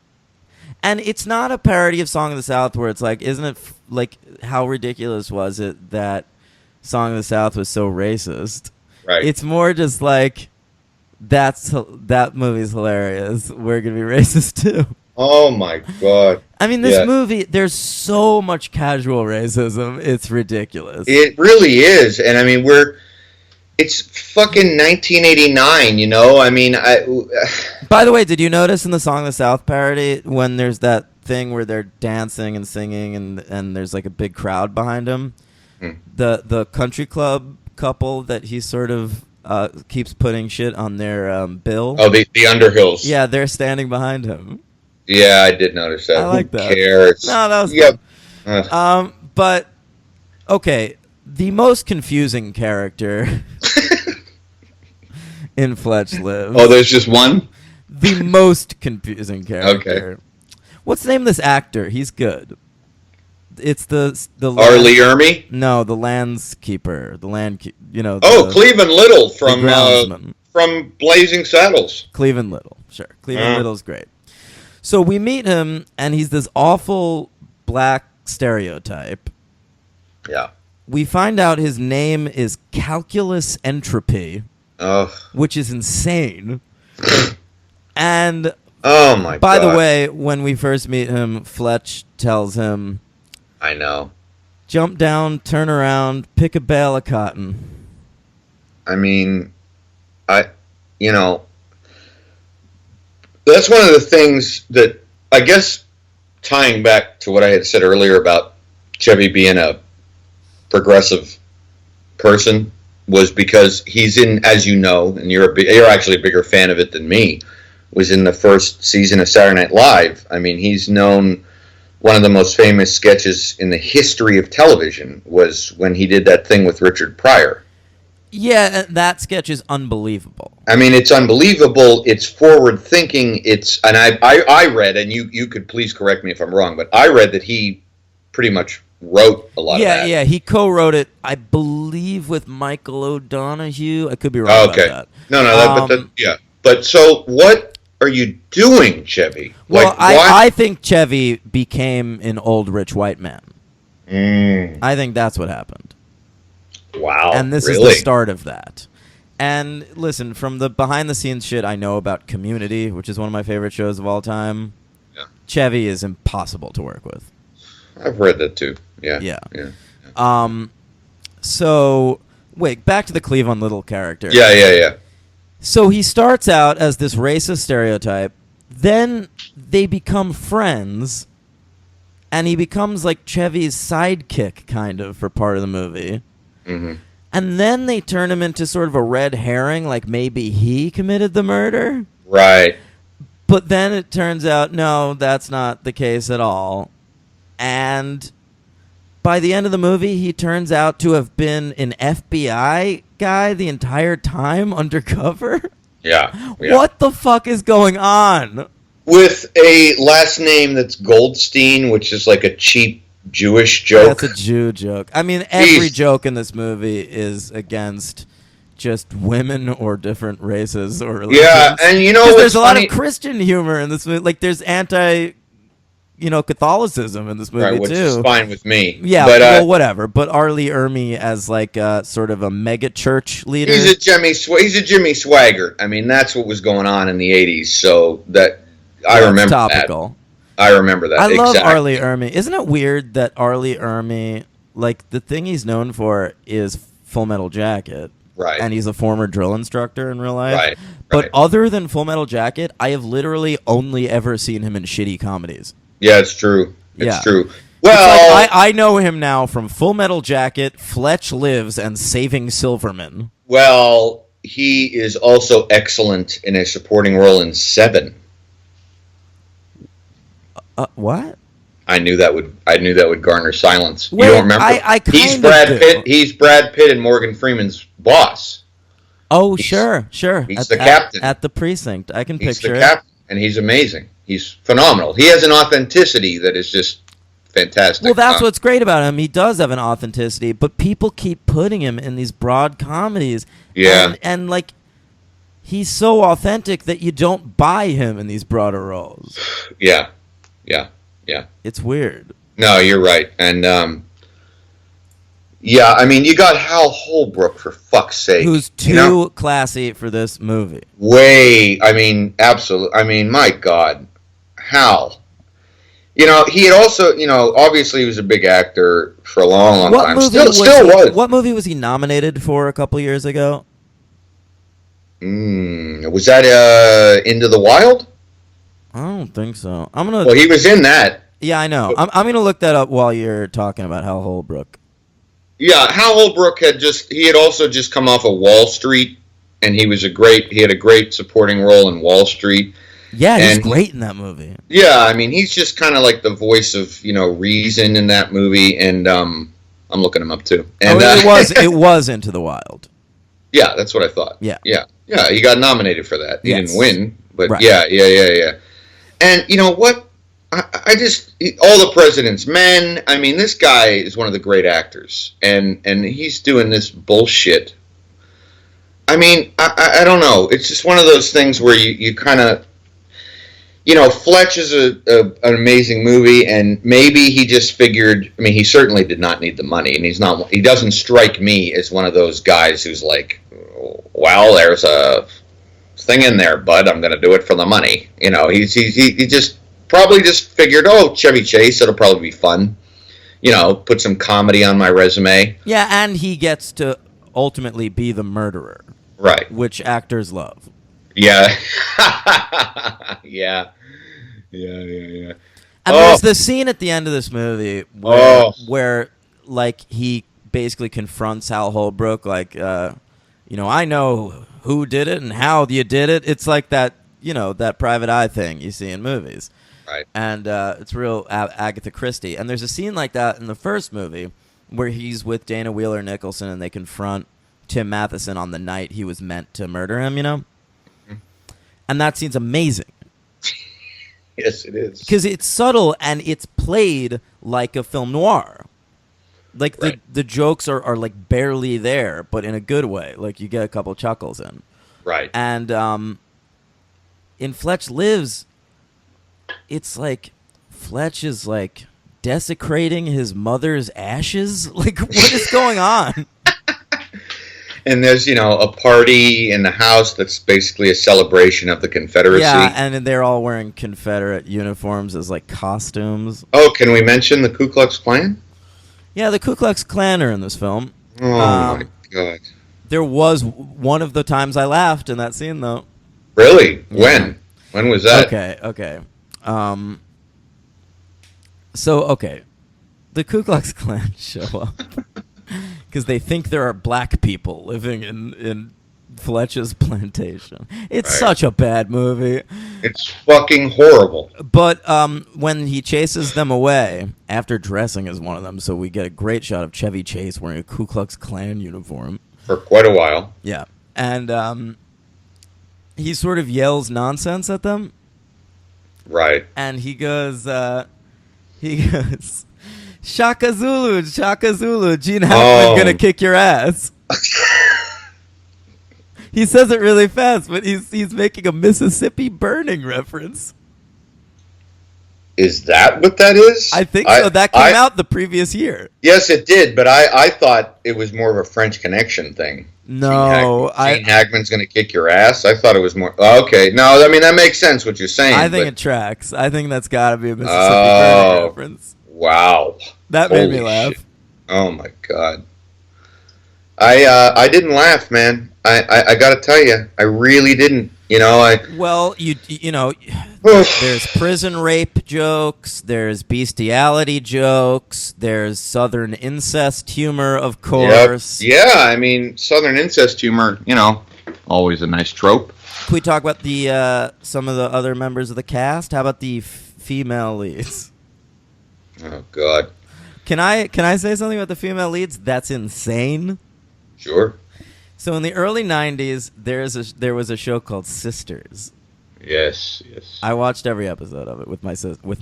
Speaker 1: And it's not a parody of Song of the South where it's like, isn't it like, how ridiculous was it that Song of the South was so racist?
Speaker 2: Right.
Speaker 1: It's more just like, that movie's hilarious. We're gonna be racist too.
Speaker 2: Oh my God.
Speaker 1: I mean, this movie, there's so much casual racism. It's ridiculous.
Speaker 2: It really is. And I mean, it's fucking 1989, you know? I mean,
Speaker 1: By the way, did you notice in the Song of the South parody when there's that thing where they're dancing and singing and there's like a big crowd behind them? The country club couple that he sort of keeps putting shit on their bill.
Speaker 2: Oh, the Underhills.
Speaker 1: Yeah, they're standing behind him.
Speaker 2: Yeah, I did notice that.
Speaker 1: I like
Speaker 2: Who
Speaker 1: that.
Speaker 2: cares?
Speaker 1: No, that was
Speaker 2: yep.
Speaker 1: fun. But okay, the most confusing character in Fletch Lives.
Speaker 2: Oh, there's just one?
Speaker 1: The most confusing character.
Speaker 2: Okay.
Speaker 1: What's the name of this actor? He's good. It's the
Speaker 2: R. Lee Ermey?
Speaker 1: No, the landskeeper. You know.
Speaker 2: Cleveland Little
Speaker 1: the
Speaker 2: from
Speaker 1: groundsman.
Speaker 2: From Blazing Saddles.
Speaker 1: Cleveland Little, sure. Cleveland Little's great. So we meet him, and he's this awful black stereotype.
Speaker 2: Yeah.
Speaker 1: We find out his name is Calculus Entropy, which is insane. And
Speaker 2: oh my God.
Speaker 1: by the way, when we first meet him, Fletch tells him,
Speaker 2: I know.
Speaker 1: Jump down, turn around, pick a bale of cotton.
Speaker 2: I mean, that's one of the things that, I guess, tying back to what I had said earlier about Chevy being a progressive person, was because he's in, as you know, and you're actually a bigger fan of it than me, was in the first season of Saturday Night Live. I mean, he's known, one of the most famous sketches in the history of television was when he did that thing with Richard Pryor.
Speaker 1: Yeah, that sketch is unbelievable.
Speaker 2: I mean, it's unbelievable. It's forward thinking. And I read, and you could please correct me if I'm wrong, but I read that he pretty much wrote a lot of that.
Speaker 1: Yeah, he co-wrote it, I believe, with Michael O'Donoghue. I could be wrong about that.
Speaker 2: No, But so what are you doing, Chevy?
Speaker 1: Well,
Speaker 2: like,
Speaker 1: I think Chevy became an old rich white man. I think that's what happened.
Speaker 2: Wow.
Speaker 1: And this is the start of that. And listen, from the behind-the-scenes shit I know about Community, which is one of my favorite shows of all time, Chevy is impossible to work with.
Speaker 2: I've read that too. Yeah.
Speaker 1: So, wait, back to the Cleveland Little character.
Speaker 2: Yeah.
Speaker 1: So he starts out as this racist stereotype, then they become friends, and he becomes like Chevy's sidekick, kind of, for part of the movie.
Speaker 2: Mm-hmm.
Speaker 1: And then they turn him into sort of a red herring, like maybe he committed the murder.
Speaker 2: Right.
Speaker 1: But then it turns out, no, that's not the case at all. And by the end of the movie, he turns out to have been an FBI guy the entire time undercover.
Speaker 2: Yeah, yeah.
Speaker 1: What the fuck is going on?
Speaker 2: With a last name that's Goldstein, which is like a cheap Jewish
Speaker 1: That's
Speaker 2: joke.
Speaker 1: a Jew joke. I mean, every
Speaker 2: He's
Speaker 1: joke in this movie is against just women or different races or
Speaker 2: yeah,
Speaker 1: religions.
Speaker 2: and you know
Speaker 1: Because
Speaker 2: what's
Speaker 1: there's a lot of
Speaker 2: funny?
Speaker 1: Christian humor in this movie. Like, there's Catholicism in this
Speaker 2: Right,
Speaker 1: movie,
Speaker 2: which is
Speaker 1: too.
Speaker 2: fine with me.
Speaker 1: Yeah,
Speaker 2: But
Speaker 1: well, whatever. But Arlie Ermy as, like, sort of a mega church leader.
Speaker 2: he's a Jimmy Swaggart. I mean, that's what was going on in the '80s. So that I
Speaker 1: Yeah, it's
Speaker 2: remember that.
Speaker 1: topical.
Speaker 2: I remember that
Speaker 1: I love Arlie
Speaker 2: exactly.
Speaker 1: Ermy. Isn't it weird that Arlie Ermy, like, the thing he's known for is Full Metal Jacket,
Speaker 2: Right,
Speaker 1: and he's a former drill instructor in real life.
Speaker 2: right,
Speaker 1: But
Speaker 2: right.
Speaker 1: other than Full Metal Jacket, I have literally only ever seen him in shitty comedies.
Speaker 2: Yeah, it's true. It's
Speaker 1: Yeah.
Speaker 2: true.
Speaker 1: It's
Speaker 2: Well,
Speaker 1: like I know him now from Full Metal Jacket, Fletch Lives, and Saving Silverman.
Speaker 2: well, he is also excellent in a supporting role in Seven.
Speaker 1: What?
Speaker 2: I knew that would garner silence.
Speaker 1: Wait,
Speaker 2: you don't remember?
Speaker 1: I
Speaker 2: He's
Speaker 1: kind
Speaker 2: Brad
Speaker 1: of do.
Speaker 2: Pitt. He's Brad Pitt and Morgan Freeman's boss.
Speaker 1: Oh,
Speaker 2: He's-
Speaker 1: sure.
Speaker 2: he's the captain.
Speaker 1: At the precinct. I can
Speaker 2: He's
Speaker 1: picture
Speaker 2: the
Speaker 1: it.
Speaker 2: captain, and he's amazing. He's phenomenal. He has an authenticity that is just fantastic.
Speaker 1: Well, that's what's great about him. He does have an authenticity, but people keep putting him in these broad comedies.
Speaker 2: Yeah.
Speaker 1: And like, he's so authentic that you don't buy him in these broader roles.
Speaker 2: Yeah, yeah, yeah.
Speaker 1: It's weird.
Speaker 2: No, you're right. And yeah, I mean, you got Hal Holbrook for fuck's sake.
Speaker 1: Who's too
Speaker 2: You know?
Speaker 1: classy for this movie.
Speaker 2: Way. I mean, absolutely. I mean, my God, Hal. You know, he had also, obviously he was a big actor for a long, long time. Still was.
Speaker 1: What movie was he nominated for a couple years ago?
Speaker 2: Was that Into the Wild?
Speaker 1: I don't think so. I'm gonna.
Speaker 2: Well, he was in that.
Speaker 1: Yeah, I know. I'm gonna look that up while you're talking about Hal Holbrook.
Speaker 2: Yeah, Hal Holbrook he had also just come off of Wall Street, and he had a great supporting role in Wall Street.
Speaker 1: Yeah, he's
Speaker 2: And
Speaker 1: great in that movie.
Speaker 2: Yeah, I mean, he's just kind of like the voice of, reason in that movie, and I'm looking him up too. And
Speaker 1: It was Into the Wild.
Speaker 2: yeah, that's what I thought.
Speaker 1: Yeah.
Speaker 2: Yeah, he got nominated for that. He
Speaker 1: Yes.
Speaker 2: didn't win, but
Speaker 1: Right.
Speaker 2: yeah. And you know what? All the President's Men. I mean, this guy is one of the great actors, and he's doing this bullshit. I mean, I don't know. It's just one of those things where you kind of, Fletch is an amazing movie, and maybe he just figured. I mean, he certainly did not need the money, and he doesn't strike me as one of those guys who's like, well, there's a thing in there, bud. I'm going to do it for the money. He just probably just figured, oh, Chevy Chase, it'll probably be fun. Put some comedy on my resume.
Speaker 1: Yeah, and he gets to ultimately be the murderer,
Speaker 2: Right.
Speaker 1: which actors love.
Speaker 2: Yeah. Yeah.
Speaker 1: And there's the scene at the end of this movie where like, he basically confronts Hal Holbrook, like, I know who did it and how you did it. It's like that, that private eye thing you see in movies.
Speaker 2: Right.
Speaker 1: And it's real Agatha Christie. And there's a scene like that in the first movie where he's with Dana Wheeler Nicholson and they confront Tim Matheson on the night he was meant to murder him,
Speaker 2: Mm-hmm.
Speaker 1: And that scene's amazing.
Speaker 2: Yes, it is.
Speaker 1: Because it's subtle and it's played like a film noir. Like,
Speaker 2: Right.
Speaker 1: the jokes are like barely there, but in a good way. Like, you get a couple chuckles in.
Speaker 2: Right.
Speaker 1: And in Fletch Lives, it's like Fletch is like desecrating his mother's ashes. Like, what is going on?
Speaker 2: And there's, a party in the house that's basically a celebration of the Confederacy.
Speaker 1: Yeah, and they're all wearing Confederate uniforms as like costumes.
Speaker 2: Oh, can we mention the Ku Klux Klan?
Speaker 1: Yeah, the Ku Klux Klan are in this film.
Speaker 2: Oh, my God.
Speaker 1: There was one of the times I laughed in that scene, though.
Speaker 2: Really?
Speaker 1: Yeah.
Speaker 2: When? When was that?
Speaker 1: Okay. The Ku Klux Klan show up because they think there are black people living in Fletch's plantation. It's
Speaker 2: Right.
Speaker 1: such a bad movie.
Speaker 2: It's fucking horrible.
Speaker 1: But when he chases them away, after dressing as one of them, so we get a great shot of Chevy Chase wearing a Ku Klux Klan uniform.
Speaker 2: For quite a while.
Speaker 1: Yeah. And he sort of yells nonsense at them,
Speaker 2: Right.
Speaker 1: and he goes, Shaka Zulu, Gene Hackman gonna kick your ass. He says it really fast, but he's making a Mississippi Burning reference.
Speaker 2: Is that what that is?
Speaker 1: I think so. That came out the previous year.
Speaker 2: Yes, it did, but I thought it was more of a French Connection thing.
Speaker 1: No,
Speaker 2: Gene Hackman's going to kick your ass. I thought it was more. Okay, no, I mean that makes sense what you're saying.
Speaker 1: I think it tracks. I think that's got to be a Mississippi Burning reference.
Speaker 2: Wow,
Speaker 1: that made me laugh.
Speaker 2: Shit. Oh my god, I didn't laugh, man. I got to tell you, I really didn't. You know,
Speaker 1: well, you know, there's prison rape jokes, there's bestiality jokes, there's Southern incest humor, of course.
Speaker 2: Yep. Yeah, I mean, Southern incest humor, you know, always a nice trope.
Speaker 1: Can we talk about the some of the other members of the cast? How about the female leads?
Speaker 2: Oh God.
Speaker 1: Can I say something about the female leads? That's insane.
Speaker 2: Sure.
Speaker 1: So in the early 90s, there was a show called Sisters.
Speaker 2: Yes.
Speaker 1: I watched every episode of it with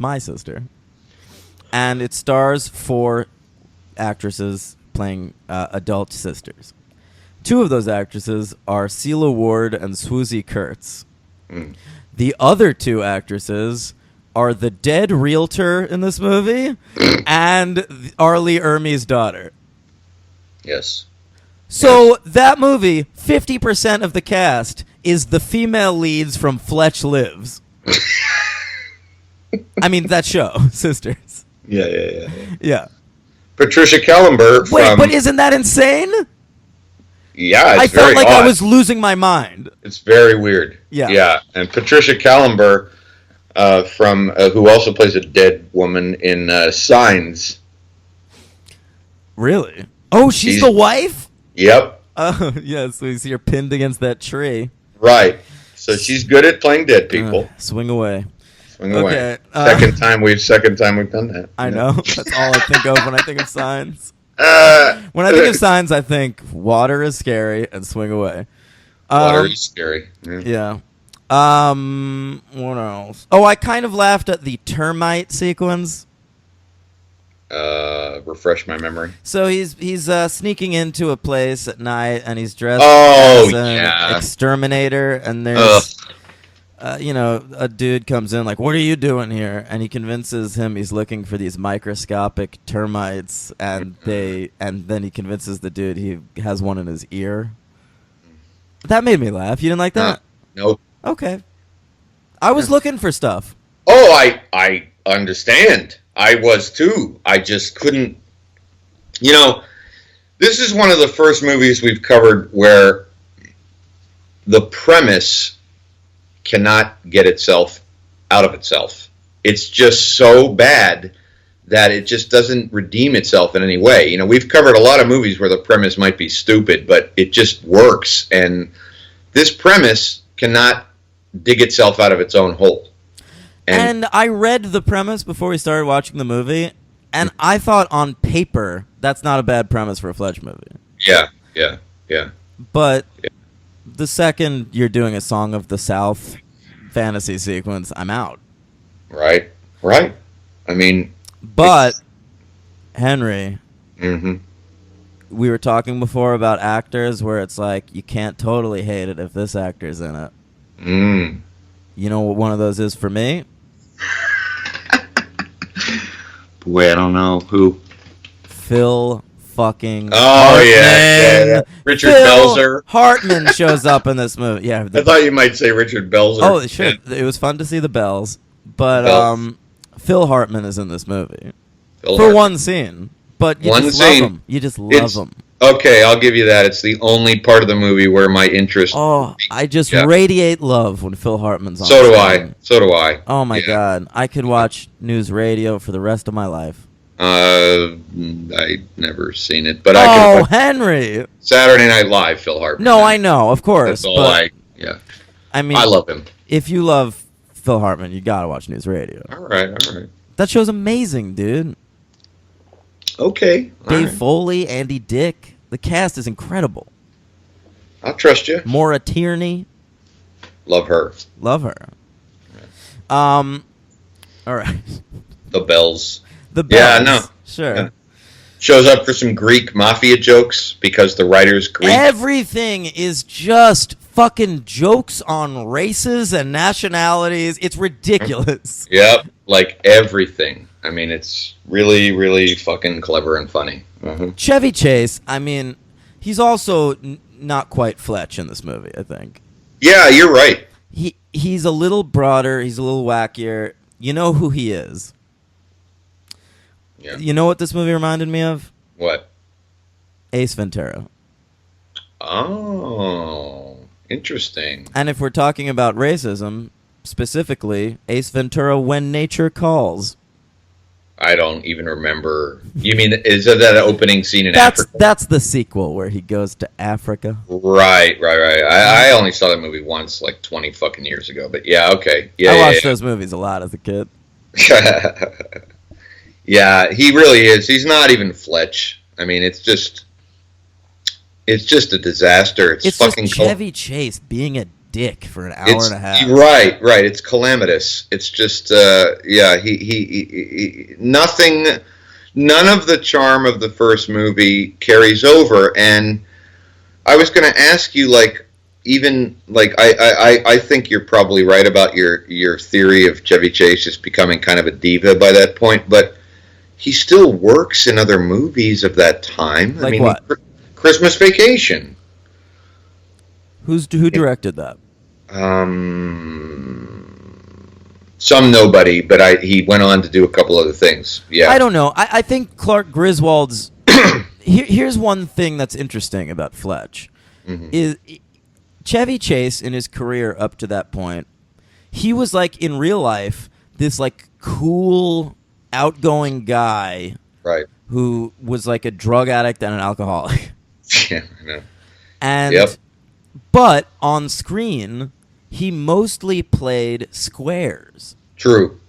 Speaker 1: my sister. And it stars 4 actresses playing adult sisters. 2 of those actresses are Celia Ward and Swoosie Kurtz. Mm. The other 2 actresses are the dead realtor in this movie and Arlie Ermey's daughter.
Speaker 2: Yes.
Speaker 1: So that movie, 50% of the cast is the female leads from Fletch Lives. I mean, that show, Sisters.
Speaker 2: Yeah. Patricia Kellenberg from...
Speaker 1: Wait, but isn't that insane?
Speaker 2: Yeah, it's
Speaker 1: I felt like
Speaker 2: odd.
Speaker 1: I was losing my mind.
Speaker 2: It's very weird.
Speaker 1: Yeah.
Speaker 2: And Patricia Kellenberg from who also plays a dead woman in Signs.
Speaker 1: Really? Oh, she's the wife?
Speaker 2: Yep.
Speaker 1: Oh, yeah, so you see her pinned against that tree.
Speaker 2: Right. So she's good at playing dead people.
Speaker 1: Swing away.
Speaker 2: Okay. Second time we've done that.
Speaker 1: I know. That's all I think of when I think of Signs. When I think of Signs, I think water is scary and swing away.
Speaker 2: Water is scary.
Speaker 1: Yeah. What else? Oh, I kind of laughed at the termite sequence.
Speaker 2: Refresh my memory.
Speaker 1: So he's sneaking into a place at night, and he's dressed as an exterminator, and there's a dude comes in like, "What are you doing here?" And he convinces him he's looking for these microscopic termites, and then he convinces the dude he has one in his ear. That made me laugh. You didn't like that?
Speaker 2: Nope.
Speaker 1: Okay. I was looking for stuff.
Speaker 2: Oh, I understand. I was too. I just couldn't. You know, this is one of the first movies we've covered where the premise cannot get itself out of itself. It's just so bad that it just doesn't redeem itself in any way. You know, we've covered a lot of movies where the premise might be stupid, but it just works. And this premise cannot dig itself out of its own hole.
Speaker 1: And I read the premise before we started watching the movie, and I thought on paper that's not a bad premise for a Fletch movie.
Speaker 2: Yeah.
Speaker 1: But the second you're doing a Song of the South fantasy sequence, I'm out.
Speaker 2: Right. I mean...
Speaker 1: But, Henry,
Speaker 2: we
Speaker 1: were talking before about actors where it's like, you can't totally hate it if this actor's in it. You know what one of those is for me?
Speaker 2: Boy, I don't know. Who?
Speaker 1: Phil fucking
Speaker 2: Hartman. Yeah. Richard Belzer.
Speaker 1: Hartman shows up in this movie. Yeah,
Speaker 2: I thought you might say Richard Belzer.
Speaker 1: Oh, sure. Yeah. It was fun to see the bells. But Phil Hartman is in this movie. For one scene. But you just love him. You just love him.
Speaker 2: Okay, I'll give you that. It's the only part of the movie where my interest...
Speaker 1: Oh, I just radiate love when Phil Hartman's on
Speaker 2: So do
Speaker 1: screen.
Speaker 2: I.
Speaker 1: Oh, my God. I could watch news radio for the rest of my life.
Speaker 2: I've never seen it, but
Speaker 1: I can... Henry!
Speaker 2: Saturday Night Live, Phil Hartman.
Speaker 1: No, I know, of course.
Speaker 2: That's all
Speaker 1: I mean...
Speaker 2: I love him.
Speaker 1: If you love Phil Hartman, you gotta watch news radio.
Speaker 2: All right.
Speaker 1: That show's amazing, dude.
Speaker 2: Okay.
Speaker 1: Dave Foley, Andy Dick. The cast is incredible.
Speaker 2: I'll trust you.
Speaker 1: Maura Tierney.
Speaker 2: Love her.
Speaker 1: Love her. All right.
Speaker 2: The Bells.
Speaker 1: The
Speaker 2: Yeah,
Speaker 1: Bells.
Speaker 2: no.
Speaker 1: Sure.
Speaker 2: Yeah. Shows up for some Greek mafia jokes because the writer's Greek.
Speaker 1: Everything is just fucking jokes on races and nationalities. It's ridiculous.
Speaker 2: Yep, like everything. I mean, it's really, really fucking clever and funny. Mm-hmm.
Speaker 1: Chevy Chase, I mean, he's also not quite Fletch in this movie, I think.
Speaker 2: Yeah, you're right.
Speaker 1: He's a little broader. He's a little wackier. You know who he is.
Speaker 2: Yeah.
Speaker 1: You know what this movie reminded me of?
Speaker 2: What?
Speaker 1: Ace Ventura.
Speaker 2: Oh, interesting.
Speaker 1: And if we're talking about racism, specifically, Ace Ventura, When Nature Calls.
Speaker 2: I don't even remember. You mean, is that opening scene in Africa?
Speaker 1: That's the sequel where he goes to Africa.
Speaker 2: Right. I only saw that movie once, like 20 fucking years ago. But yeah, okay. Yeah,
Speaker 1: I watched those movies a lot as a kid.
Speaker 2: Yeah, he really is. He's not even Fletch. I mean, it's just a disaster. It's fucking
Speaker 1: just Chevy Chase being a dick for an hour and a half.
Speaker 2: Right. It's calamitous. It's just, yeah. He nothing. None of the charm of the first movie carries over. And I was going to ask you, like, even like I think you're probably right about your theory of Chevy Chase just becoming kind of a diva by that point, but he still works in other movies of that time.
Speaker 1: Like, I mean, what?
Speaker 2: Christmas Vacation.
Speaker 1: Who directed that?
Speaker 2: Some nobody, but he went on to do a couple other things. Yeah,
Speaker 1: I don't know. I think Clark Griswold's. Here's one thing that's interesting about Fletch, is Chevy Chase in his career up to that point, he was like in real life this like cool, outgoing guy,
Speaker 2: right?
Speaker 1: Who was like a drug addict and an alcoholic.
Speaker 2: Yeah, I know.
Speaker 1: And but on screen, he mostly played squares.
Speaker 2: True.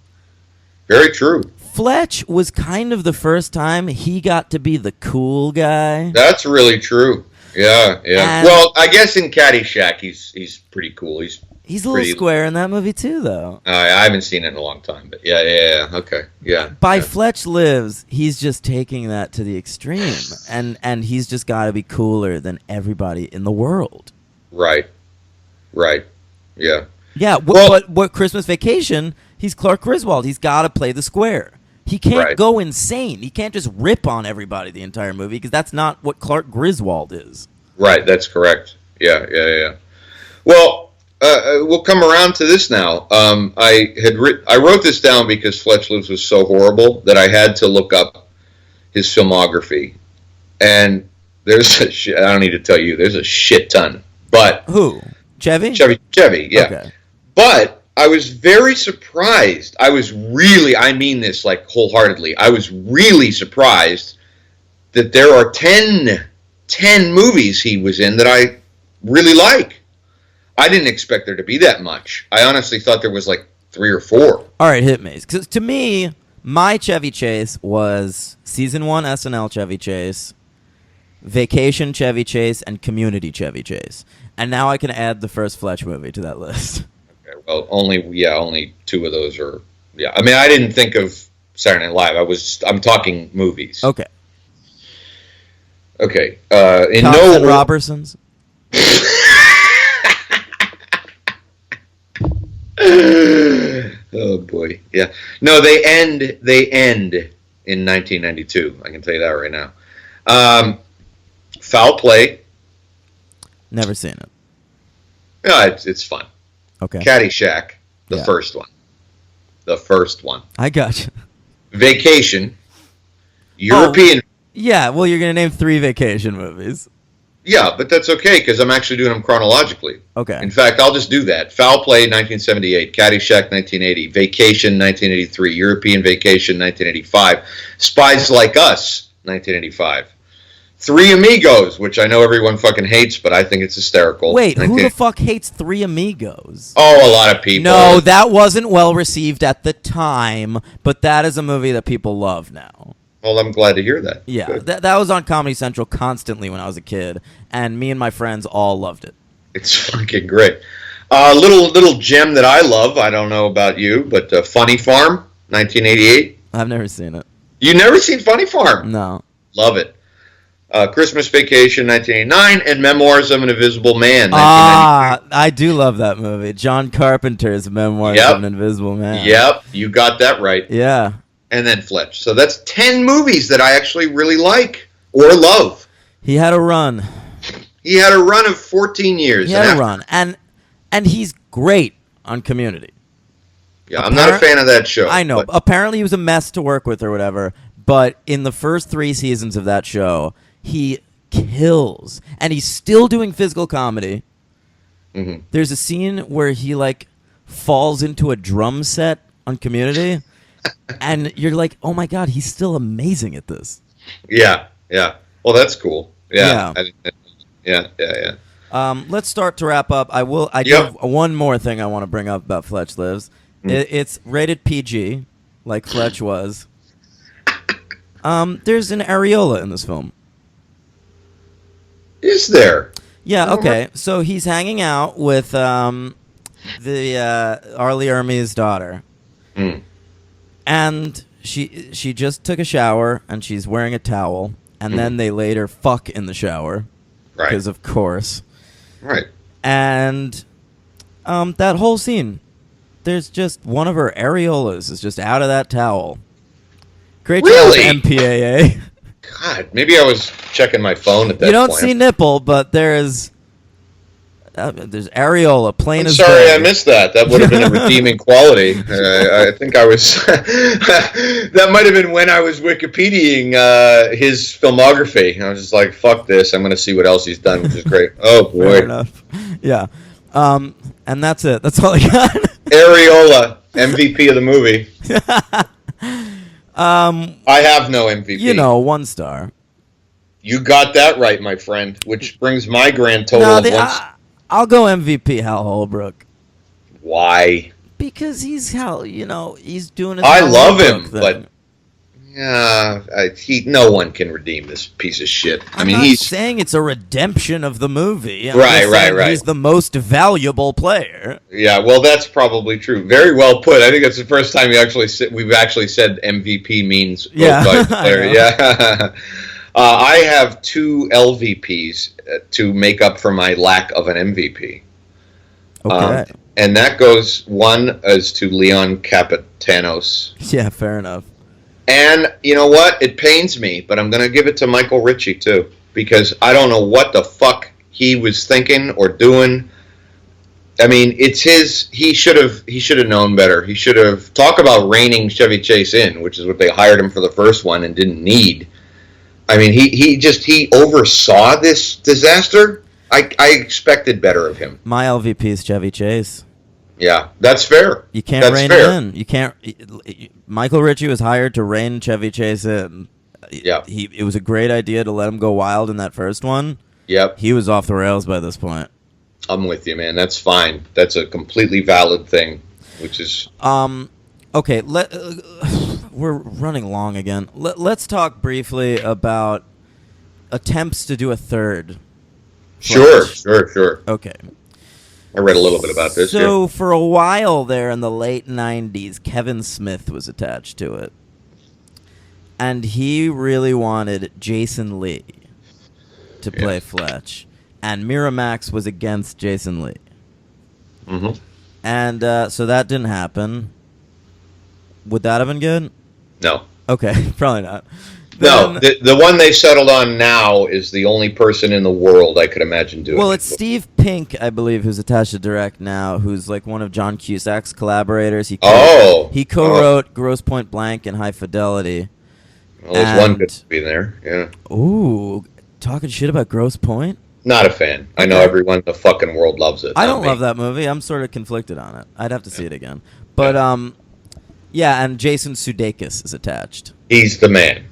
Speaker 2: Very true.
Speaker 1: Fletch was kind of the first time he got to be the cool guy.
Speaker 2: That's really true. Yeah. And well, I guess in Caddyshack, he's pretty cool. He's a
Speaker 1: little square in that movie too, though.
Speaker 2: I haven't seen it in a long time, but yeah. Okay, yeah.
Speaker 1: By Fletch Lives, he's just taking that to the extreme, and he's just got to be cooler than everybody in the world.
Speaker 2: Right. Yeah.
Speaker 1: Yeah. But what Christmas Vacation? He's Clark Griswold. He's got to play the square. He can't go insane. He can't just rip on everybody the entire movie because that's not what Clark Griswold is. Right.
Speaker 2: That's correct. Yeah. Well, we'll come around to this now. I wrote this down because Fletch Lives was so horrible that I had to look up his filmography, and there's I don't need to tell you. There's a shit ton. But
Speaker 1: who? Chevy?
Speaker 2: Chevy. Yeah.
Speaker 1: Okay.
Speaker 2: But I was very surprised. I mean this like wholeheartedly. I was really surprised that there are 10 movies he was in that I really like. I didn't expect there to be that much. I honestly thought there was like 3 or 4.
Speaker 1: All right, hit me. Because to me, my Chevy Chase was season 1 SNL Chevy Chase, Vacation Chevy Chase, and Community Chevy Chase. And now I can add the first Fletch movie to that list.
Speaker 2: Okay, well, only 2 of those are. Yeah, I mean, I didn't think of Saturday Night Live. I'm talking movies.
Speaker 1: Okay.
Speaker 2: Okay.
Speaker 1: In Cops and Robertsons.
Speaker 2: Oh boy, yeah. No, they end in 1992. I can tell you that right now. Foul Play.
Speaker 1: Never seen it.
Speaker 2: Yeah, it's fun.
Speaker 1: Okay.
Speaker 2: Caddyshack, the first one. The first one.
Speaker 1: I got you.
Speaker 2: Vacation. European.
Speaker 1: Oh, yeah, well, you're going to name 3 vacation movies.
Speaker 2: Yeah, but that's okay because I'm actually doing them chronologically.
Speaker 1: Okay.
Speaker 2: In fact, I'll just do that. Foul Play, 1978. Caddyshack, 1980. Vacation, 1983. European Vacation, 1985. Spies Like Us, 1985. Three Amigos, which I know everyone fucking hates, but I think it's hysterical.
Speaker 1: Wait, who the fuck hates Three Amigos?
Speaker 2: Oh, a lot of people.
Speaker 1: No, that wasn't well received at the time, but that is a movie that people love now.
Speaker 2: Well, I'm glad to hear that.
Speaker 1: Yeah, that was on Comedy Central constantly when I was a kid, and me and my friends all loved it.
Speaker 2: It's fucking great. A little gem that I love. I don't know about you, but Funny Farm, 1988.
Speaker 1: I've never seen it.
Speaker 2: You never seen Funny Farm?
Speaker 1: No.
Speaker 2: Love it. Christmas Vacation, 1989, and Memoirs of an Invisible Man, 1993.
Speaker 1: I do love that movie. John Carpenter's Memoirs
Speaker 2: Yep.
Speaker 1: of an Invisible Man.
Speaker 2: Yep, you got that right.
Speaker 1: Yeah.
Speaker 2: And then Fletch. So that's 10 movies that I actually really like or love.
Speaker 1: He had a run.
Speaker 2: He had a run of 14 years.
Speaker 1: He had a run. And he's great on Community.
Speaker 2: Yeah, I'm not a fan of that show.
Speaker 1: I know.
Speaker 2: But
Speaker 1: Apparently he was a mess to work with or whatever. But in the first 3 seasons of that show, he kills. And he's still doing physical comedy.
Speaker 2: Mhm.
Speaker 1: There's a scene where he, like, falls into a drum set on Community. And you're like, oh, my God, he's still amazing at this.
Speaker 2: Yeah. Well, that's cool. Yeah.
Speaker 1: Yeah.
Speaker 2: Yeah.
Speaker 1: Let's start to wrap up. I do have one more thing I want to bring up about Fletch Lives. It's rated PG, like Fletch was. There's an areola in this film.
Speaker 2: Is there?
Speaker 1: Yeah, okay. So he's hanging out with the Arlie Ermey's daughter.
Speaker 2: Mm.
Speaker 1: And she just took a shower, and she's wearing a towel. And then they later fuck in the shower.
Speaker 2: Right.
Speaker 1: Because, of course.
Speaker 2: Right.
Speaker 1: And that whole scene, there's just one of her areolas is just out of that towel. Great
Speaker 2: Really?
Speaker 1: job, MPAA.
Speaker 2: God, maybe I was checking my phone at that point.
Speaker 1: You don't see nipple, but there's areola, plain
Speaker 2: I'm
Speaker 1: as
Speaker 2: sorry
Speaker 1: day.
Speaker 2: I missed that. That would have been a redeeming quality. I think I was... that might have been when I was Wikipediaing his filmography. I was just like, fuck this. I'm going to see what else he's done, which is great. Oh, boy.
Speaker 1: Fair enough. Yeah. And that's it. That's all I got.
Speaker 2: Areola, MVP of the movie. I have no MVP.
Speaker 1: You know, 1 star.
Speaker 2: You got that right, my friend, which brings my grand total of
Speaker 1: I'll go MVP Hal Holbrook.
Speaker 2: Why?
Speaker 1: Because he's he's doing his
Speaker 2: I
Speaker 1: Hal
Speaker 2: love
Speaker 1: Holbrook
Speaker 2: him,
Speaker 1: thing.
Speaker 2: but no one can redeem this piece of shit.
Speaker 1: I'm not saying it's a redemption of the movie. I'm just saying he's the most valuable player.
Speaker 2: Yeah, well, that's probably true. Very well put. I think it's the first time we've actually said MVP means most valuable player. Yeah. I have 2 LVPs to make up for my lack of an MVP.
Speaker 1: Okay.
Speaker 2: And that goes, one is to Leon Capitanos.
Speaker 1: Yeah, fair enough.
Speaker 2: And you know what? It pains me, but I'm going to give it to Michael Ritchie, too. Because I don't know what the fuck he was thinking or doing. I mean, it's his... He should have known better. He should have... Talk about reining Chevy Chase in, which is what they hired him for the first one and didn't need. I mean, he oversaw this disaster. I expected better of him.
Speaker 1: My LVP is Chevy Chase.
Speaker 2: Yeah, that's fair.
Speaker 1: You can't rein it in. You can't. Michael Ritchie was hired to rein Chevy Chase in.
Speaker 2: Yeah.
Speaker 1: It was a great idea to let him go wild in that first one.
Speaker 2: Yep.
Speaker 1: He was off the rails by this point.
Speaker 2: I'm with you, man. That's fine. That's a completely valid thing, which is...
Speaker 1: Okay, we're running long again. Let's talk briefly about attempts to do a third.
Speaker 2: Sure.
Speaker 1: Okay.
Speaker 2: I read a little bit about this.
Speaker 1: So for a while there in the late 90s, Kevin Smith was attached to it. And he really wanted Jason Lee to play Fletch. And Miramax was against Jason Lee.
Speaker 2: Mm-hmm.
Speaker 1: And so that didn't happen. Would that have been good?
Speaker 2: No.
Speaker 1: Okay, probably not.
Speaker 2: No, the one they settled on now is the only person in the world I could imagine doing it.
Speaker 1: Well, it's Steve Pink, I believe, who's attached to direct now, who's like one of John Cusack's collaborators. He co-wrote Grosse Point Blank and High Fidelity.
Speaker 2: Well, there's one good movie in there, yeah.
Speaker 1: Ooh, talking shit about Grosse Point?
Speaker 2: Not a fan. I know everyone in the fucking world loves it.
Speaker 1: I don't love that movie. I'm sort of conflicted on it. I'd have to see it again. But, yeah, and Jason Sudeikis is attached.
Speaker 2: He's the man.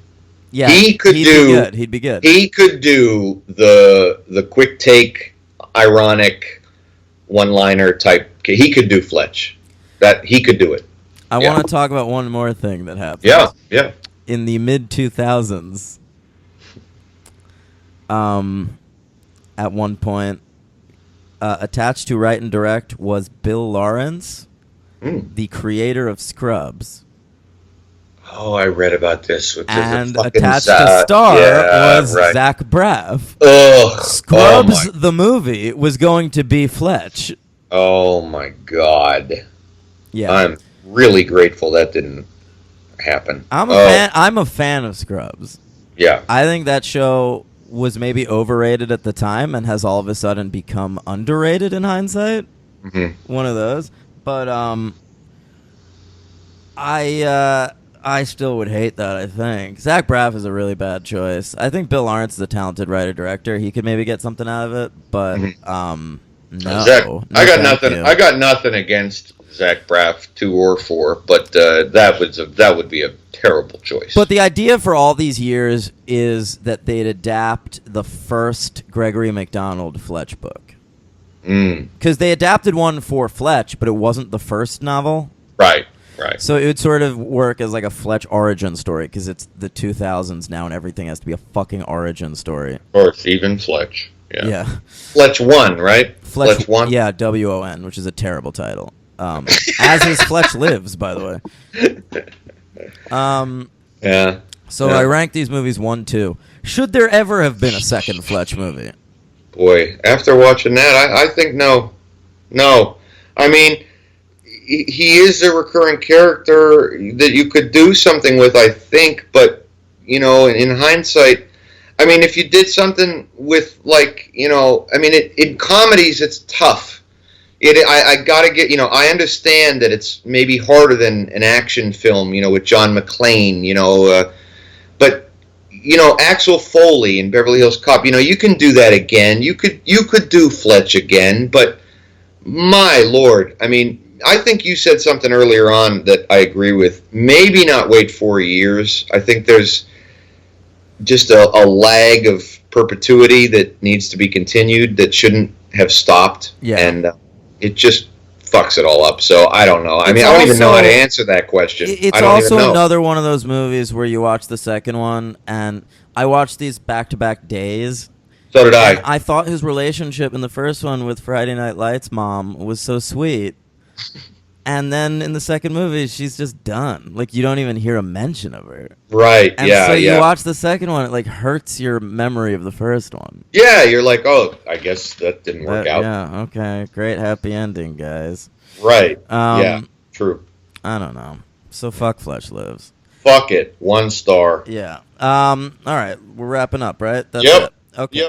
Speaker 1: Yeah,
Speaker 2: he'd be good. He could do the quick take, ironic, one-liner type. He could do Fletch. He could do it.
Speaker 1: I want to talk about one more thing that happened.
Speaker 2: Yeah.
Speaker 1: In the mid-2000s, at one point, attached to write and direct was Bill Lawrence,
Speaker 2: Mm.
Speaker 1: the creator of Scrubs.
Speaker 2: Oh, I read about this. Which
Speaker 1: And
Speaker 2: is a fucking
Speaker 1: attached to star was
Speaker 2: right.
Speaker 1: Zach Braff.
Speaker 2: Ugh.
Speaker 1: Scrubs, the movie, was going to be Fletch.
Speaker 2: Oh my God.
Speaker 1: Yeah.
Speaker 2: I'm really grateful that didn't happen.
Speaker 1: I'm a fan of Scrubs.
Speaker 2: Yeah.
Speaker 1: I think that show was maybe overrated at the time and has all of a sudden become underrated in hindsight.
Speaker 2: Mm-hmm.
Speaker 1: One of those. But I still would hate that, I think. Zach Braff is a really bad choice. I think Bill Lawrence is a talented writer-director. He could maybe get something out of it, but no.
Speaker 2: Zach,
Speaker 1: No,
Speaker 2: I got
Speaker 1: thank
Speaker 2: nothing.
Speaker 1: you.
Speaker 2: I got nothing against Zach Braff 2 or 4, but that would be a terrible choice.
Speaker 1: But the idea for all these years is that they'd adapt the first Gregory MacDonald Fletch book. Because they adapted one for Fletch, but it wasn't the first novel.
Speaker 2: Right.
Speaker 1: So it would sort of work as like a Fletch origin story, because it's the 2000s now and everything has to be a fucking origin story.
Speaker 2: Or Stephen Fletch.
Speaker 1: Yeah.
Speaker 2: Fletch 1, right? Fletch 1?
Speaker 1: Yeah, WON, which is a terrible title. As is Fletch Lives, by the way.
Speaker 2: Yeah.
Speaker 1: So I ranked these movies 1, 2. Should there ever have been a second Fletch movie?
Speaker 2: Boy, after watching that, I think no. No. I mean, he is a recurring character that you could do something with, I think, but, in hindsight, I mean, if you did something with, in comedies, it's tough. I gotta get, I understand that it's maybe harder than an action film, with John McClane, but, Axel Foley in Beverly Hills Cop, you can do that again. You could do Fletch again, but my Lord, I mean, I think you said something earlier on that I agree with. Maybe not wait 4 years. I think there's just a lag of perpetuity that needs to be continued that shouldn't have stopped.
Speaker 1: Yeah.
Speaker 2: And it just fucks it all up. So I don't know. I don't even know how to answer that question.
Speaker 1: It's also another one of those movies where you watch the second one, and I watched these back-to-back days.
Speaker 2: So did I.
Speaker 1: And I thought his relationship in the first one with Friday Night Lights mom was so sweet. And then in the second movie, she's just done. Like, you don't even hear a mention of her.
Speaker 2: Right,
Speaker 1: and so you watch the second one, it, like, hurts your memory of the first one.
Speaker 2: Yeah, you're like, oh, I guess that didn't work out.
Speaker 1: Yeah, okay. Great happy ending, guys.
Speaker 2: Right. Yeah, true.
Speaker 1: I don't know. So fuck Fletch Lives.
Speaker 2: Fuck it. 1 star.
Speaker 1: Yeah. All right. We're wrapping up, right? That's
Speaker 2: Yep.
Speaker 1: it. Okay.
Speaker 2: Yep.